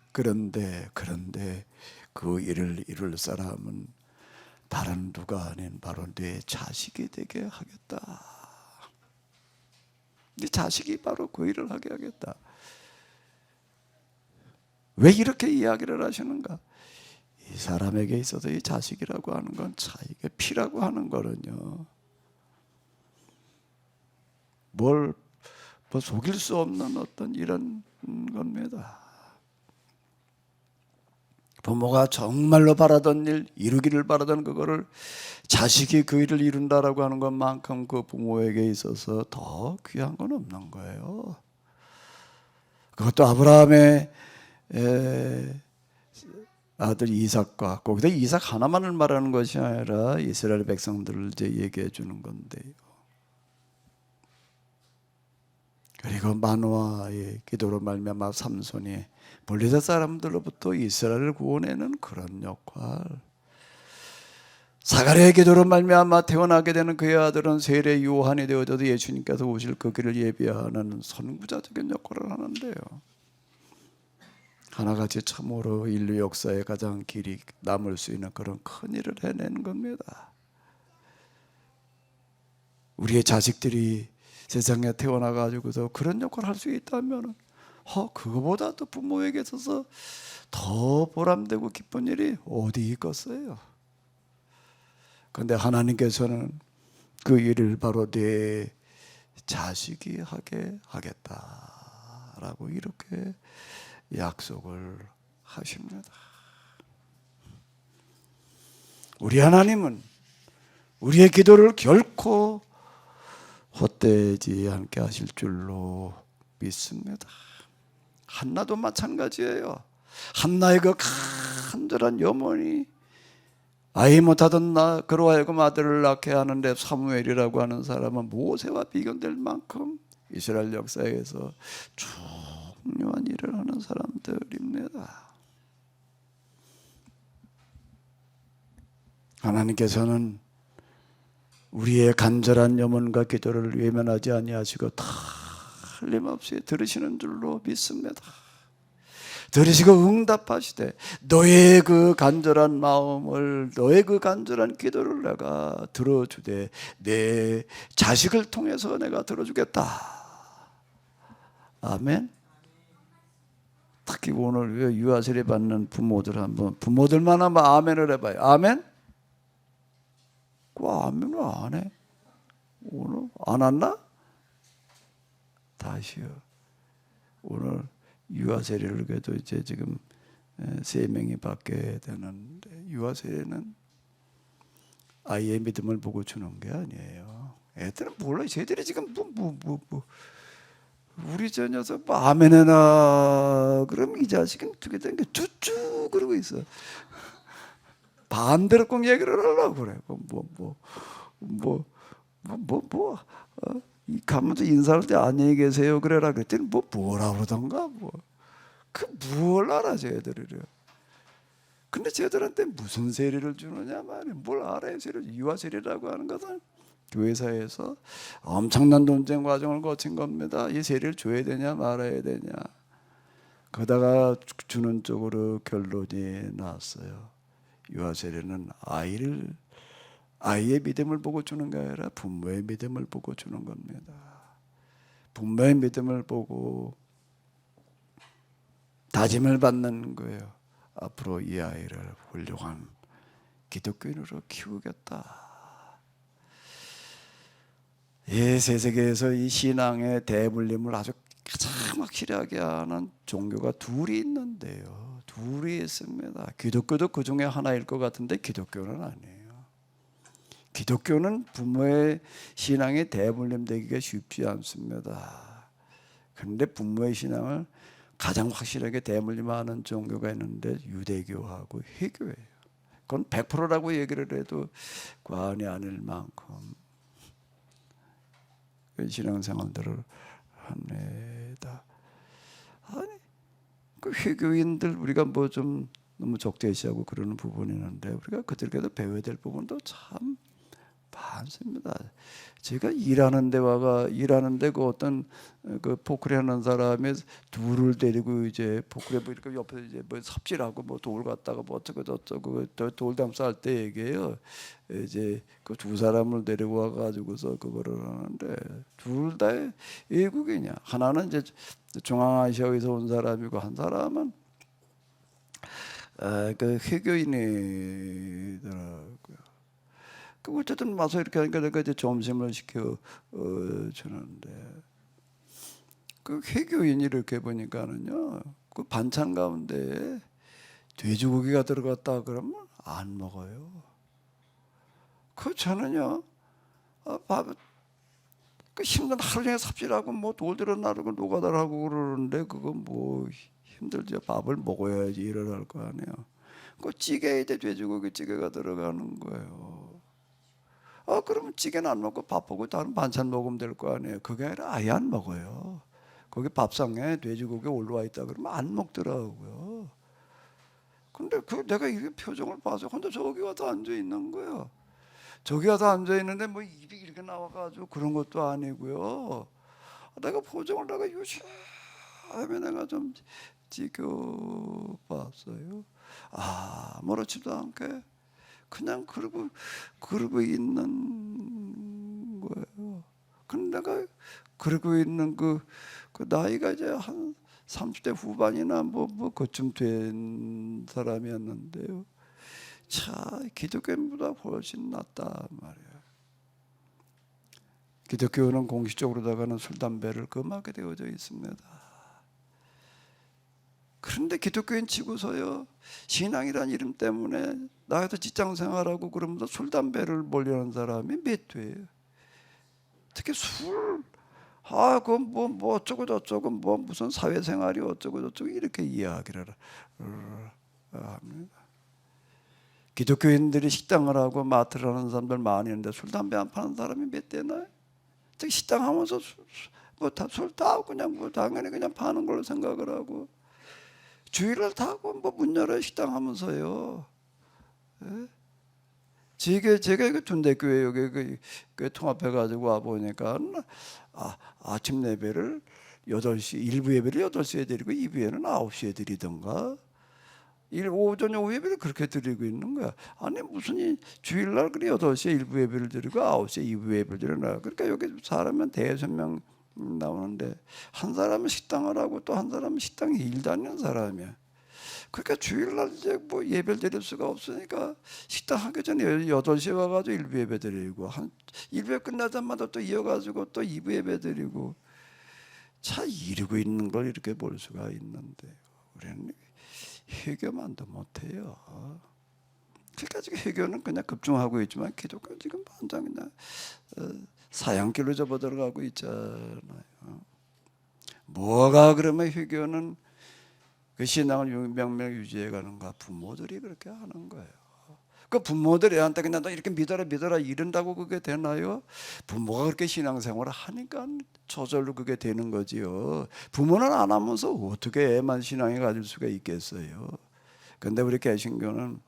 그 일을 이룰 사람은 다른 누가 아닌 바로 네 자식이 되게 하겠다. 네 자식이 바로 그 일을 하게 하겠다. 왜 이렇게 이야기를 하시는가? 이 사람에게 있어서 이 자식이라고 하는 건 자기의 피라고 하는 거는요, 뭘 속일 수 없는 어떤 이런 겁니다. 부모가 정말로 바라던 일, 이루기를 바라던 그거를 자식이 그 일을 이룬다라고 하는 것만큼 그 부모에게 있어서 더 귀한 건 없는 거예요. 그것도 아브라함의 아들 이삭과, 거기다 이삭 하나만을 말하는 것이 아니라 이스라엘 백성들을 이제 얘기해 주는 건데요. 그리고 마노아의 기도로 말미암아 삼손이 블레셋 사람들로부터 이스라엘을 구원하는 그런 역할, 사가랴의 기도로 말미암아 태어나게 되는 그의 아들은 세례 요한이 되어져도 예수님께서 오실 그 길을 예비하는 선구자적인 역할을 하는데요, 하나같이 참으로 인류 역사에 가장 길이 남을 수 있는 그런 큰 일을 해내는 겁니다. 우리의 자식들이 세상에 태어나 가지고서 그런 역할을 할 수 있다면 그거보다 또 부모에게 있어서 더 보람되고 기쁜 일이 어디 있겠어요. 그런데 하나님께서는 그 일을 바로 내 자식이 하게 하겠다라고 이렇게 약속을 하십니다. 우리 하나님은 우리의 기도를 결코 헛되지 않게 하실 줄로 믿습니다. 한나도 마찬가지예요. 한나의 그 간절한 염원이 아이 못하던 그로 하여금 아들을 낳게 하는데 사무엘이라고 하는 사람은 모세와 비교될 만큼 이스라엘 역사에서 중요한 일을 하는 사람들입니다. 하나님께서는 우리의 간절한 염원과 기도를 외면하지 아니하시고 틀림없이 들으시는 줄로 믿습니다. 들으시고 응답하시되 너의 그 간절한 마음을, 너의 그 간절한 기도를 내가 들어주되 내 자식을 통해서 내가 들어주겠다. 아멘. 특히 오늘 유아 세례 받는 부모들 한번, 부모들만 한번 아멘을 해봐요. 아멘. 그 아멘을 안 해? 오늘 안 왔나? 다시요. 오늘 유아 세례를 그래도 이제 지금 3명이 받게 되는데, 유아 세례는 아이의 믿음을 보고 주는 게 아니에요. 애들은 몰라. 쟤들이 지금 우리 저 녀석 아멘 해나 그러면 이 자식은 두개 되는 게 쭈쭈 그러고 있어. 반대로 꼭 얘기를 하려고 그래. 이 가면서 인사할 때 안녕히 계세요 그래라 그랬더니 뭐라 그러던가 뭘 알아 쟤들이래. 근데 쟤들한테 무슨 세례를 주느냐 말이야. 뭘 알아요. 유아 세례라고 하는 것은 교회사에서 엄청난 논쟁 과정을 거친 겁니다. 이 세례를 줘야 되냐 말아야 되냐. 그러다가 주는 쪽으로 결론이 나왔어요. 유아 세례는 아이의 믿음을 보고 주는 게 아니라 부모의 믿음을 보고 주는 겁니다. 부모의 믿음을 보고 다짐을 받는 거예요. 앞으로 이 아이를 훌륭한 기독교인으로 키우겠다. 새 세계에서 이 신앙의 대물림을 아주 가장 확실하게 하는 종교가 둘이 있는데요. 둘이 있습니다. 기독교도 그 중에 하나일 것 같은데 기독교는 아니에요. 기독교는 부모의 신앙이 대물림되기가 쉽지 않습니다. 그런데 부모의 신앙을 가장 확실하게 대물림하는 종교가 있는데 유대교하고 회교예요. 그건 100%라고 얘기를 해도 과언이 아닐 만큼 신앙생활들을 합니다. 아니 그 회교인들 우리가 좀 너무 적대시하고 그러는 부분이 있는데 우리가 그들께도 배워야 될 부분도 참 많습니다. 제가 일하는데 그 어떤 그 포크레 하는 사람이 둘을 데리고 이제 포크레 이렇게 옆에서 이제 삽질하고 돌 갖다가 어쩌고 저쩌고 돌 담싸 할 때 얘기해요. 이제 그 두 사람을 데리고 와가지고서 그거를 하는데 둘 다 외국인이야. 하나는 이제 중앙아시아에서 온 사람이고 한 사람은 그 회교인이더라고요. 어쨌든 와서 이렇게 하니까 내가 이제 점심을 시켜 주는데 그 회교인이 이렇게 보니까는요 그 반찬 가운데 돼지고기가 들어갔다 그러면 안 먹어요. 저는요 그 힘든 하루 종일 삽질하고 돌들어 나르고 노가다를 하고 그러는데 그건 힘들죠. 밥을 먹어야지 일을 할 거 아니에요. 그 찌개에 돼지고기 찌개가 들어가는 거예요. 그러면 찌개는 안 먹고 밥하고 다른 반찬 먹으면 될 거 아니에요. 그게 아니라 아예 안 먹어요. 거기 밥상에 돼지고기 올라와 있다 그러면 안 먹더라고요. 근데 내가 이 표정을 봐서 근데 저기 와서 앉아 있는 거예요. 저기 와서 앉아 있는데 입이 이렇게 나와가지고 그런 것도 아니고요. 내가 표정을 유심히 내가 좀 지켜봤어요. 아무렇지도 않게 그냥 그러고 있는 거예요. 근데 내가 그러고 있는 그 나이가 이제 한 30대 후반이나 뭐 그쯤 된 사람이었는데요. 자, 기독교인보다 훨씬 낫다 말이야. 기독교는 공식적으로다가는 술, 담배를 금하게 되어져 있습니다. 그런데 기독교인 치고서요, 신앙이란 이름 때문에 나가서 직장 생활하고 그러면서 술, 담배를 몰려는 사람이 몇 회예요. 특히 술, 그건 뭐 어쩌고 저쩌고 뭐 무슨 사회생활이 어쩌고 저쩌고 이렇게 이야기를 합니다. 기독교인들이 식당을 하고 마트를 하는 사람들 많이 있는데 술, 담배 안 파는 사람이 몇 대나요? 특히 식당 하면서 술 다 그냥 뭐 당연히 그냥 파는 걸로 생각을 하고 주일날 다고 뭐 문 열어 식당 하면서요. 예? 제가 이거 둔대교회 여기 그 통합해 가지고 와 보니까 아침 예배를 8시, 일부 예배를 8시에 드리고 2부에는 9시에 드리던가. 오전 오후 예배를 그렇게 드리고 있는 거야. 아니 무슨 주일날 그래 8시에 일부 예배를 드리고 9시에 2부 예배를 드리나. 그러니까 여기 사람은 대여섯 명 나오는데 한 사람은 식당을 하고 또 한 사람은 식당에 일 다니는 사람이야. 그러니까 주일날 이제 뭐 예배를 드릴 수가 없으니까 식당 하기 전에 8시에 와가지고 일부 예배 드리고 한 일부 예배 끝나자마자 또 이어가지고 또 2부 예배 드리고 차 이루고 있는 걸 이렇게 볼 수가 있는데 우리는 회개만도 못해요. 그러니까 지금 회개는 그냥 급증하고 있지만 기독교 지금 완전 그냥 사양길로 접어들어가고 있잖아요. 뭐가 그러면 회개는 그 신앙을 명명 유지해가는가? 부모들이 그렇게 하는 거예요. 그 부모들이 애한테 그냥 너 이렇게 믿어라 이런다고 그게 되나요? 부모가 그렇게 신앙생활을 하니까 저절로 그게 되는 거지요. 부모는 안 하면서 어떻게 애만 신앙에 가질 수가 있겠어요? 근데 우리 개신교는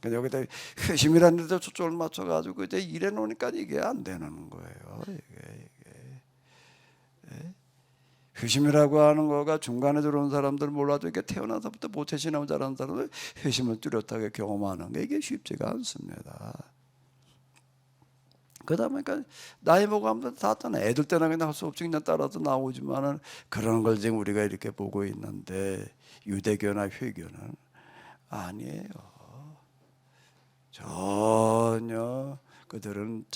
여기다 회심이라는 데도 초점을 맞춰가지고 이제 일해 놓으니까 이게 안 되는 거예요. 이게. 회심이라고 하는 거가 중간에 들어온 사람들 몰라도 이게 태어나서부터 모태신앙을 잘하는 사람들 회심을 뚜렷하게 경험하는 게 이게 쉽지가 않습니다. 그러다 보니까 나이 먹으면 다 애들 때나 그냥 할 수 없이 그냥 따라서 나오지만은 그런 걸 지금 우리가 이렇게 보고 있는데 유대교나 회교는 아니에요. 전혀 그들은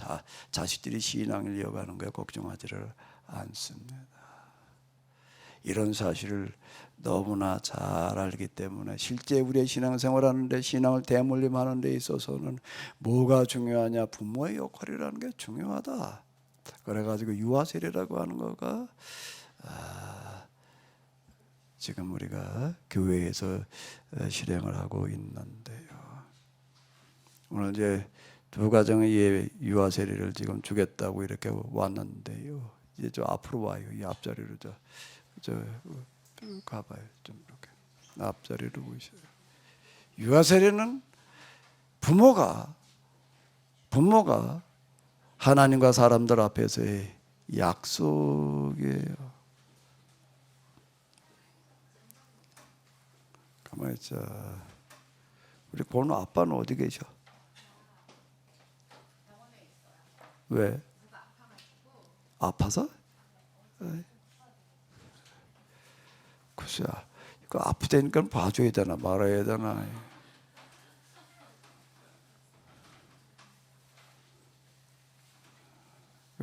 자식들이 신앙을 이어가는 거에 걱정하지를 않습니다. 이런 사실을 너무나 잘 알기 때문에 실제 우리의 신앙생활하는데 신앙을 대물림하는 데 있어서는 뭐가 중요하냐? 부모의 역할이라는 게 중요하다. 그래가지고 유아세례라고 하는 거가 지금 우리가 교회에서 실행을 하고 있는데요. 오늘 이제 두 가정의 유아세례를 지금 주겠다고 이렇게 왔는데요. 이제 저 앞으로 와요. 이 앞자리로 저 가봐요. 좀 이렇게 앞자리로 보이세요. 유아세례는 부모가 하나님과 사람들 앞에서의 약속이에요. 가만히 있자. 우리 고노 아빠는 어디 계셔? 왜? 아파서? 글쎄, 이거 아프다니까 봐줘야 되나 말아야 되나.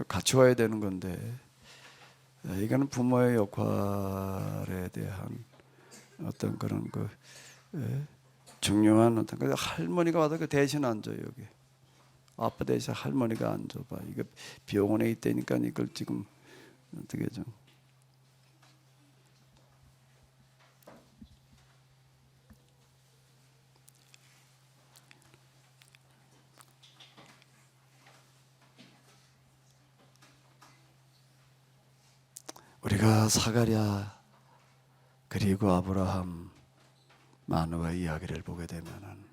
같이 와야 되는 건데 이거는 부모의 역할에 대한 어떤 그런 중요한 어떤 할머니가 와서 그 대신 앉아 여기. 아빠 대신 할머니가 앉아봐. 이거 병원에 있다니까 이걸 지금 어떻게 좀. 우리가 사가랴 그리고 아브라함 마누아의 이야기를 보게 되면은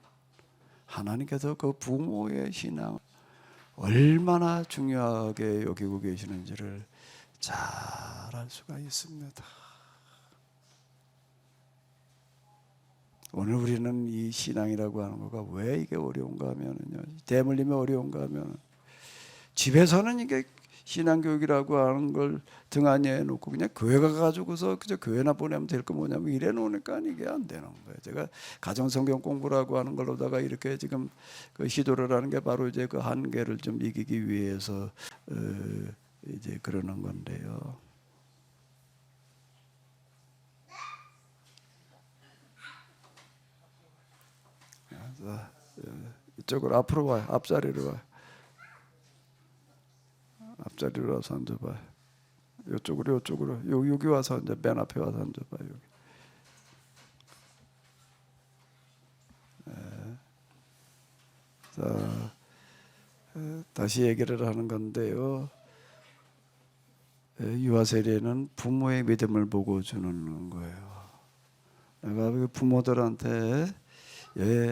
하나님께서 그 부모의 신앙 얼마나 중요하게 여기고 계시는지를 잘 알 수가 있습니다. 오늘 우리는 이 신앙이라고 하는 거가 왜 이게 어려운가 하면은요. 대물림이 어려운가 하면 집에서는 이게 신앙교육이라고 하는 걸 등한히 해놓고 그냥 교회 가가지고서 그저 교회나 보내면 될 거 뭐냐면 이래 놓으니까 이게 안 되는 거예요. 제가 가정성경 공부라고 하는 걸로다가 이렇게 지금 그 시도를 하는 게 바로 이제 그 한계를 좀 이기기 위해서 이제 그러는 건데요. 자, 이쪽으로 앞으로 와요. 앞자리로 와요. 앞자리로 와서 앉아봐요. 이쪽으로 여기 와서 앉아. 맨 앞에 와서 앉아봐요. 여기. 자, 다시 얘기를 하는 건데요. 유아 세례는 부모의 믿음을 보고 주는 거예요. 내가 부모들한테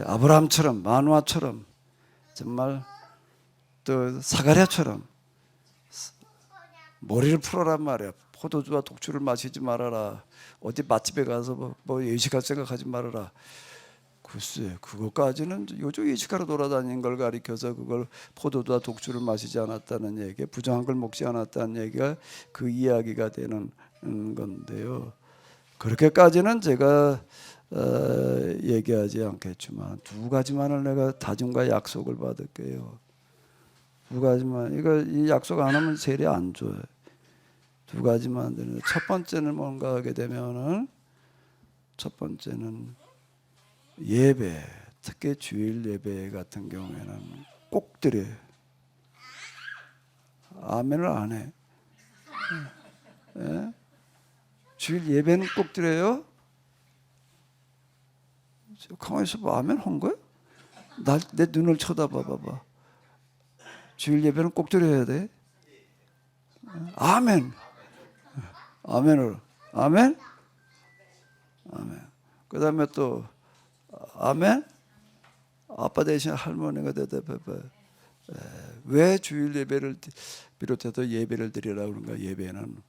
아브라함처럼 마노아처럼 정말 또 사가랴처럼 머리를 풀어란 말이야. 포도주와 독주를 마시지 말아라. 어디 맛집에 가서 뭐 예식할 생각하지 말아라. 글쎄, 그것까지는 요즘 예식하러 돌아다니는 걸 가리켜서 그걸 포도주와 독주를 마시지 않았다는 얘기, 부정한 걸 먹지 않았다는 얘기가 그 이야기가 되는 건데요. 그렇게까지는 제가 얘기하지 않겠지만 두 가지만을 내가 다짐과 약속을 받을게요. 두 가지만. 이 약속 안 하면 세례 안 줘요. 두 가지만 되는데, 첫 번째는 뭔가 하게 되면은, 첫 번째는 예배, 특히 주일 예배 같은 경우에는 꼭 드려요. 아멘을 안 해. 예? 주일 예배는 꼭 드려요? 가만히 있어봐. 아멘 한 거야? 내 눈을 쳐다봐 봐봐. 주일 예배는 꼭 드려야 돼. 아멘. 아멘으로. 아멘. 아멘. 그 다음에 또 아멘. 아빠 대신 할머니가 대답해봐. 왜 주일 예배를 비롯해서 예배를 드리라고 그런가? 예배는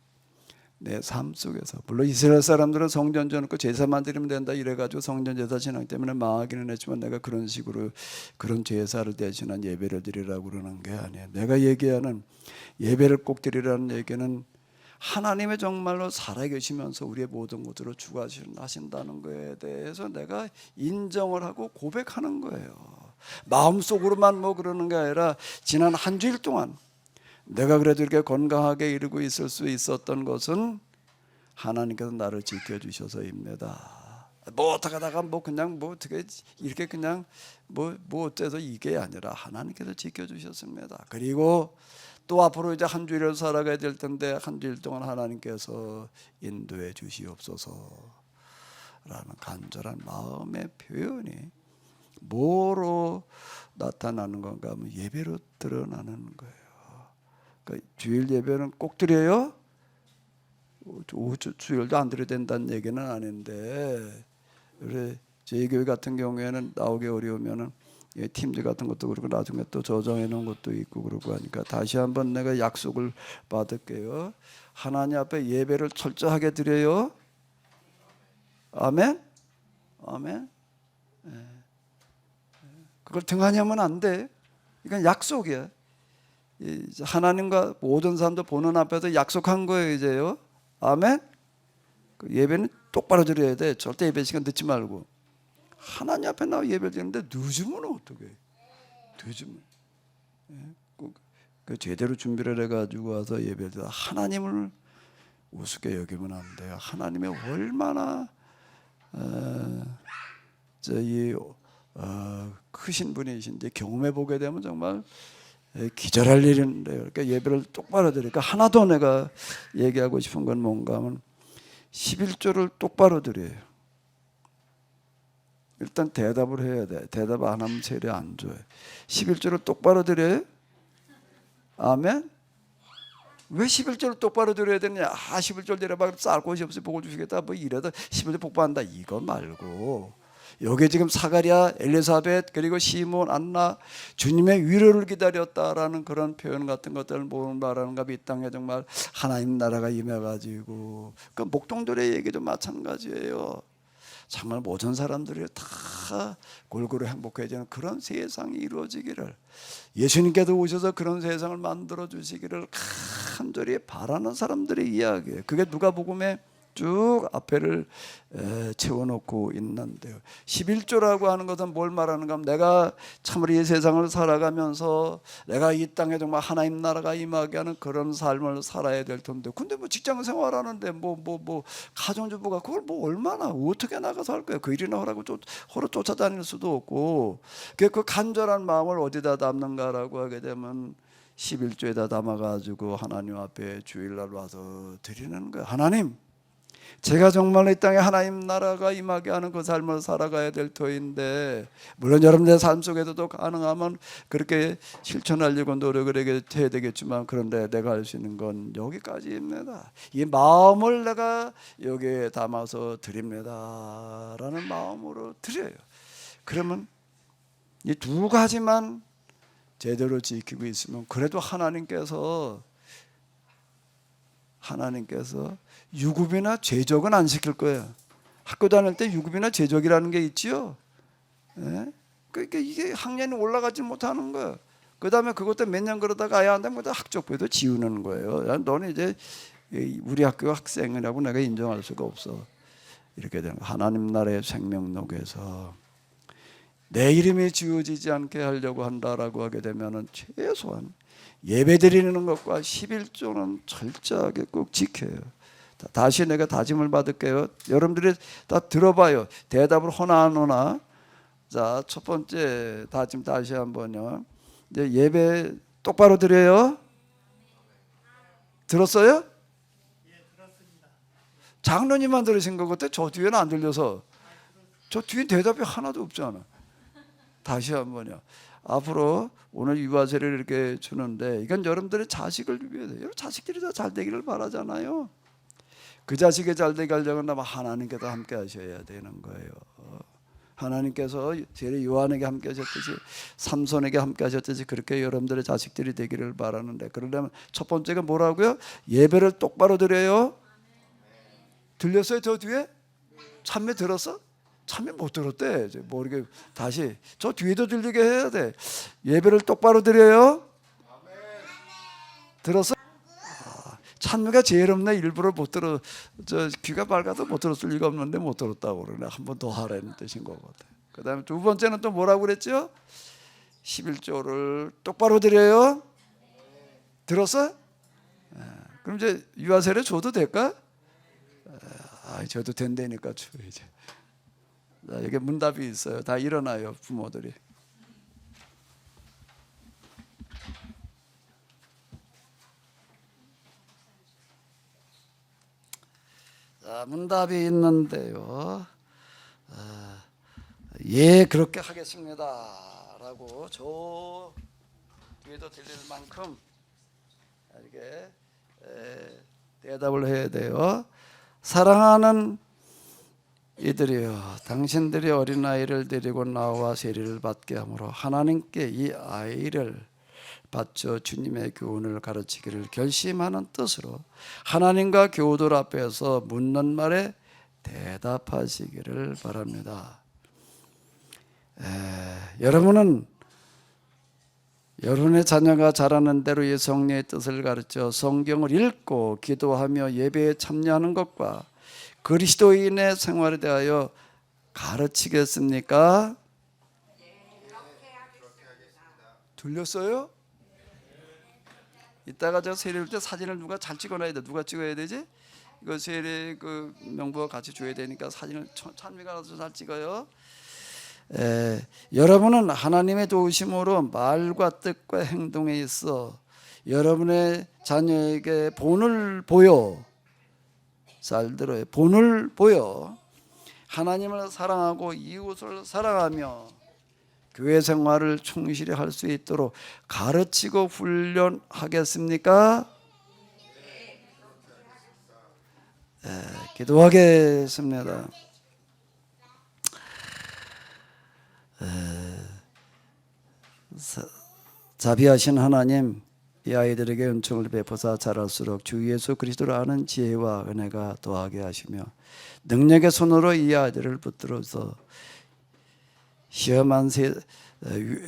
내 삶 속에서, 물론 이스라엘 사람들은 성전 지어놓고 제사만 드리면 된다 이래가지고 성전 제사 신앙 때문에 망하기는 했지만, 내가 그런 식으로 그런 제사를 대신한 예배를 드리라고 그러는 게 아니에요. 내가 얘기하는 예배를 꼭 드리라는 얘기는 하나님의 정말로 살아계시면서 우리의 모든 것으로 주관하신다는 것에 대해서 내가 인정을 하고 고백하는 거예요. 마음속으로만 뭐 그러는 게 아니라 지난 한 주일 동안 내가 그래도 이렇게 건강하게 이루고 있을 수 있었던 것은 하나님께서 나를 지켜주셔서입니다. 뭐 어떡하다가 뭐 그냥 뭐 어떻게 이렇게 그냥 뭐 어때서 이게 아니라 하나님께서 지켜주셨습니다. 그리고 또 앞으로 이제 한 주일을 살아가야 될 텐데 한 주일 동안 하나님께서 인도해 주시옵소서라는 간절한 마음의 표현이 뭐로 나타나는 건가 하면 예배로 드러나는 거예요. 그러니까 주일 예배는 꼭 드려요? 주일도 안 드려야 된다는 얘기는 아닌데, 우리 저희 교회 같은 경우에는 나오기 어려우면은 팀들 같은 것도 그렇고 나중에 또 저장해 놓은 것도 있고 그러고 하니까 다시 한번 내가 약속을 받을게요. 하나님 앞에 예배를 철저하게 드려요. 아멘? 아멘? 그걸 등한히 하면 안 돼. 이건 약속이야. 하나님과 모든 사람들 보는 앞에서 약속한 거예요, 이제요. 아멘? 그 예배는 똑바로 드려야 돼. 절대 예배 시간 늦지 말고. 하나님 앞에 나와 예배를 드리는데 늦으면 어떡해? 늦으면. 그 제대로 준비를 해가지고 와서 예배를 드려. 하나님을 우습게 여기면 안 돼요. 하나님이 얼마나 크신 분이신지 경험해 보게 되면 정말 기절할 일인데요. 그러니까 예배를 똑바로 드리니까 하나 더 내가 얘기하고 싶은 건 뭔가 하면 11조를 똑바로 드려요. 일단 대답을 해야 돼. 대답 안 하면 세례 안 줘요. 11조를 똑바로 드려요? 아멘? 왜 11조를 똑바로 드려야 되느냐? 11조 드려봐. 쌀 곳이 없이 복을 주시겠다. 뭐 이래도 11조 복받는다. 이거 말고 여기 지금 사가랴, 엘리사벳, 그리고 시몬, 안나, 주님의 위로를 기다렸다라는 그런 표현 같은 것들을 말하는가. 이 땅에 정말 하나님 나라가 임해가지고 그 목동들의 얘기도 마찬가지예요. 정말 모든 사람들이 다 골고루 행복해지는 그런 세상이 이루어지기를, 예수님께서 오셔서 그런 세상을 만들어 주시기를 간절히 바라는 사람들의 이야기예요. 그게 누가복음에 쭉 앞에를 채워놓고 있는데요. 11조라고 하는 것은 뭘 말하는가 하면, 내가 참으로 이 세상을 살아가면서 내가 이 땅에 정말 하나님 나라가 임하게 하는 그런 삶을 살아야 될 텐데, 근데 뭐 직장 생활하는데 뭐 가정주부가 그걸 뭐 얼마나 어떻게 나가서 할 거야. 그 일이나 하라고 호로 쫓아다닐 수도 없고, 그 간절한 마음을 어디다 담는가라고 하게 되면 11조에다 담아가지고 하나님 앞에 주일날 와서 드리는 거야. 하나님, 제가 정말 이 땅에 하나님 나라가 임하게 하는 그 삶을 살아가야 될 터인데, 물론 여러분의 삶 속에서도 가능하면 그렇게 실천하려고 노력을 해야 되겠지만, 그런데 내가 할 수 있는 건 여기까지입니다. 이 마음을 내가 여기에 담아서 드립니다 라는 마음으로 드려요. 그러면 이 두 가지만 제대로 지키고 있으면, 그래도 하나님께서 유급이나 제적은 안 시킬 거예요. 학교 다닐 때 유급이나 제적이라는 게 있지요. 예? 그러니까 이게 학년이 올라가지 못하는 거예요. 그 다음에 그것도 몇 년 그러다가 아예 안 되면 학적부에도 지우는 거예요. 너는 이제 우리 학교 학생이라고 내가 인정할 수가 없어. 이렇게 되는 거예요. 하나님 나라의 생명록에서 내 이름이 지워지지 않게 하려고 한다라고 하게 되면은 최소한 예배 드리는 것과 11조는 철저하게 꼭 지켜요. 다시 내가 다짐을 받을게요. 여러분들이 다 들어봐요. 대답을 허나 안 하나. 자, 첫 번째 다짐 다시 한번요. 이제 예배 똑바로 드려요. 들었어요? 예, 들었습니다. 장로님만 들으신 것 같아. 저 뒤에는 안 들려서. 저 뒤에 대답이 하나도 없잖아. 다시 한번요. 앞으로 오늘 유아세를 이렇게 주는데, 이건 여러분들의 자식을 위해서, 여러분 자식들이 다 잘 되기를 바라잖아요. 그 자식이 잘 되게 하려면 아마 하나님께서 함께 하셔야 되는 거예요. 하나님께서 제리 요한에게 함께 하셨듯이, 삼손에게 함께 하셨듯이, 그렇게 여러분들의 자식들이 되기를 바라는데, 그러려면 첫 번째가 뭐라고요? 예배를 똑바로 드려요. 들렸어요? 저 뒤에? 참매 들었어? 참여 못 들었대. 모르게 다시 저 뒤에도 들리게 해야 돼. 예배를 똑바로 드려요. 들었어? 참여가 제일 없네. 일부러 못 들어. 저 귀가 밝아서 못 들었을 리가 없는데 못 들었다고 그러네. 한 번 더 하라는 뜻인 것 같아. 그다음에 두 번째는 또 뭐라고 그랬죠? 11조를 똑바로 드려요. 들었어? 그럼 이제 유아세례 줘도 될까? 줘도 된다니까 줘야지. 자, 여기 문답이 있어요. 다 일어나요, 부모들이. 자, 문답이 있는데요. 예, 그렇게 하겠습니다라고 저 뒤에도 들릴 만큼 이렇게 대답을 해야 돼요. 사랑하는 이들이여, 당신들이 어린아이를 데리고 나와 세례를 받게 하므로 하나님께 이 아이를 바쳐 주님의 교훈을 가르치기를 결심하는 뜻으로 하나님과 교우들 앞에서 묻는 말에 대답하시기를 바랍니다. 여러분은 여러분의 자녀가 자라는 대로 이 성령의 뜻을 가르쳐 성경을 읽고 기도하며 예배에 참여하는 것과 그리스도인의 생활에 대하여 가르치겠습니까? 들렸어요? 이따가 저 세례할 때 사진을 누가 잘 찍어놔야 돼. 누가 찍어야 되지? 이거 세례 그 명부와 같이 줘야 되니까 사진을 찬미가 나서 잘 찍어요. 여러분은 하나님의 도우심으로 말과 뜻과 행동에 있어 여러분의 자녀에게 본을 보여. 잘 들어요. 본을 보여 하나님을 사랑하고 이웃을 사랑하며 교회 생활을 충실히 할 수 있도록 가르치고 훈련하겠습니까? 기도하겠습니다. 자비하신 하나님, 이 아이들에게 은총을 베푸사 자랄수록 주 예수 그리스도를 아는 지혜와 은혜가 더하게 하시며 능력의 손으로 이 아이들을 붙들어서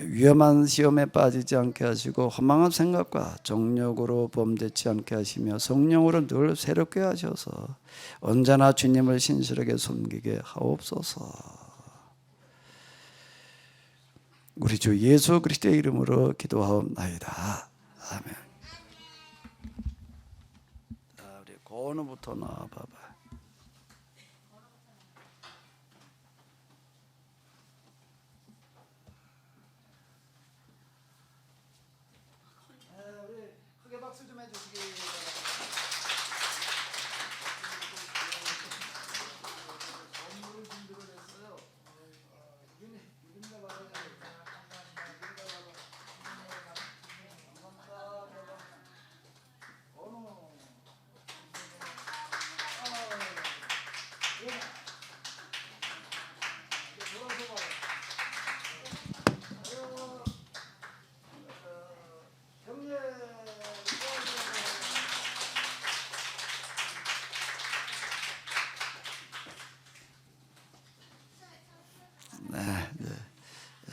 위험한 시험에 빠지지 않게 하시고 허망한 생각과 정욕으로 범죄치 않게 하시며 성령으로 늘 새롭게 하셔서 언제나 주님을 신실하게 섬기게 하옵소서. 우리 주 예수 그리스도의 이름으로 기도하옵나이다. 아멘. 자, 우리 고은우부터 나와봐봐. 우리 크게 박수 좀 해주시기 선물을 준비를 했어요. 유빈이가 받아야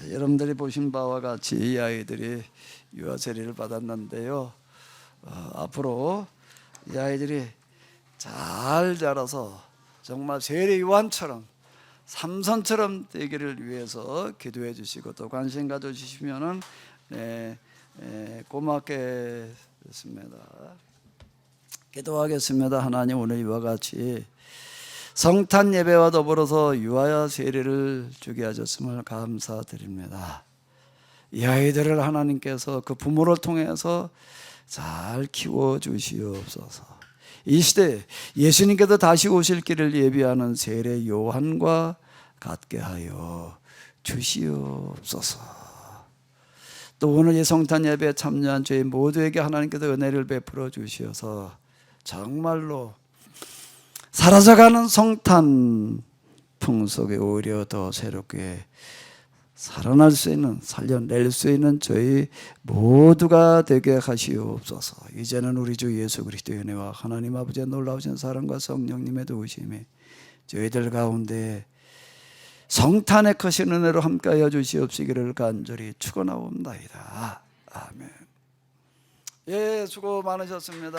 여러분들이 보신 바와 같이 이 아이들이 유아 세례를 받았는데요. 앞으로 이 아이들이 잘 자라서 정말 세례 요한처럼 삼손처럼 되기를 위해서 기도해 주시고 또 관심 가져주시면은 고맙겠습니다. 기도하겠습니다. 하나님, 오늘 이와 같이 성탄 예배와 더불어서 유아 세례를 주게 하셨음을 감사드립니다. 이 아이들을 하나님께서 그 부모를 통해서 잘 키워 주시옵소서. 이 시대에 예수님께서 다시 오실 길을 예비하는 세례 요한과 같게 하여 주시옵소서. 또 오늘 이 성탄 예배에 참여한 저희 모두에게 하나님께서 은혜를 베풀어 주시어서 정말로 사라져가는 성탄 풍속에 오히려 더 새롭게 살아날 수 있는, 살려낼 수 있는 저희 모두가 되게 하시옵소서. 이제는 우리 주 예수 그리스도의 은혜와 하나님 아버지의 놀라우신 사랑과 성령님의 도우심이 저희들 가운데 성탄의 크신 은혜로 함께하여 주시옵시기를 간절히 축원하옵나이다. 아멘. 예, 수고 많으셨습니다.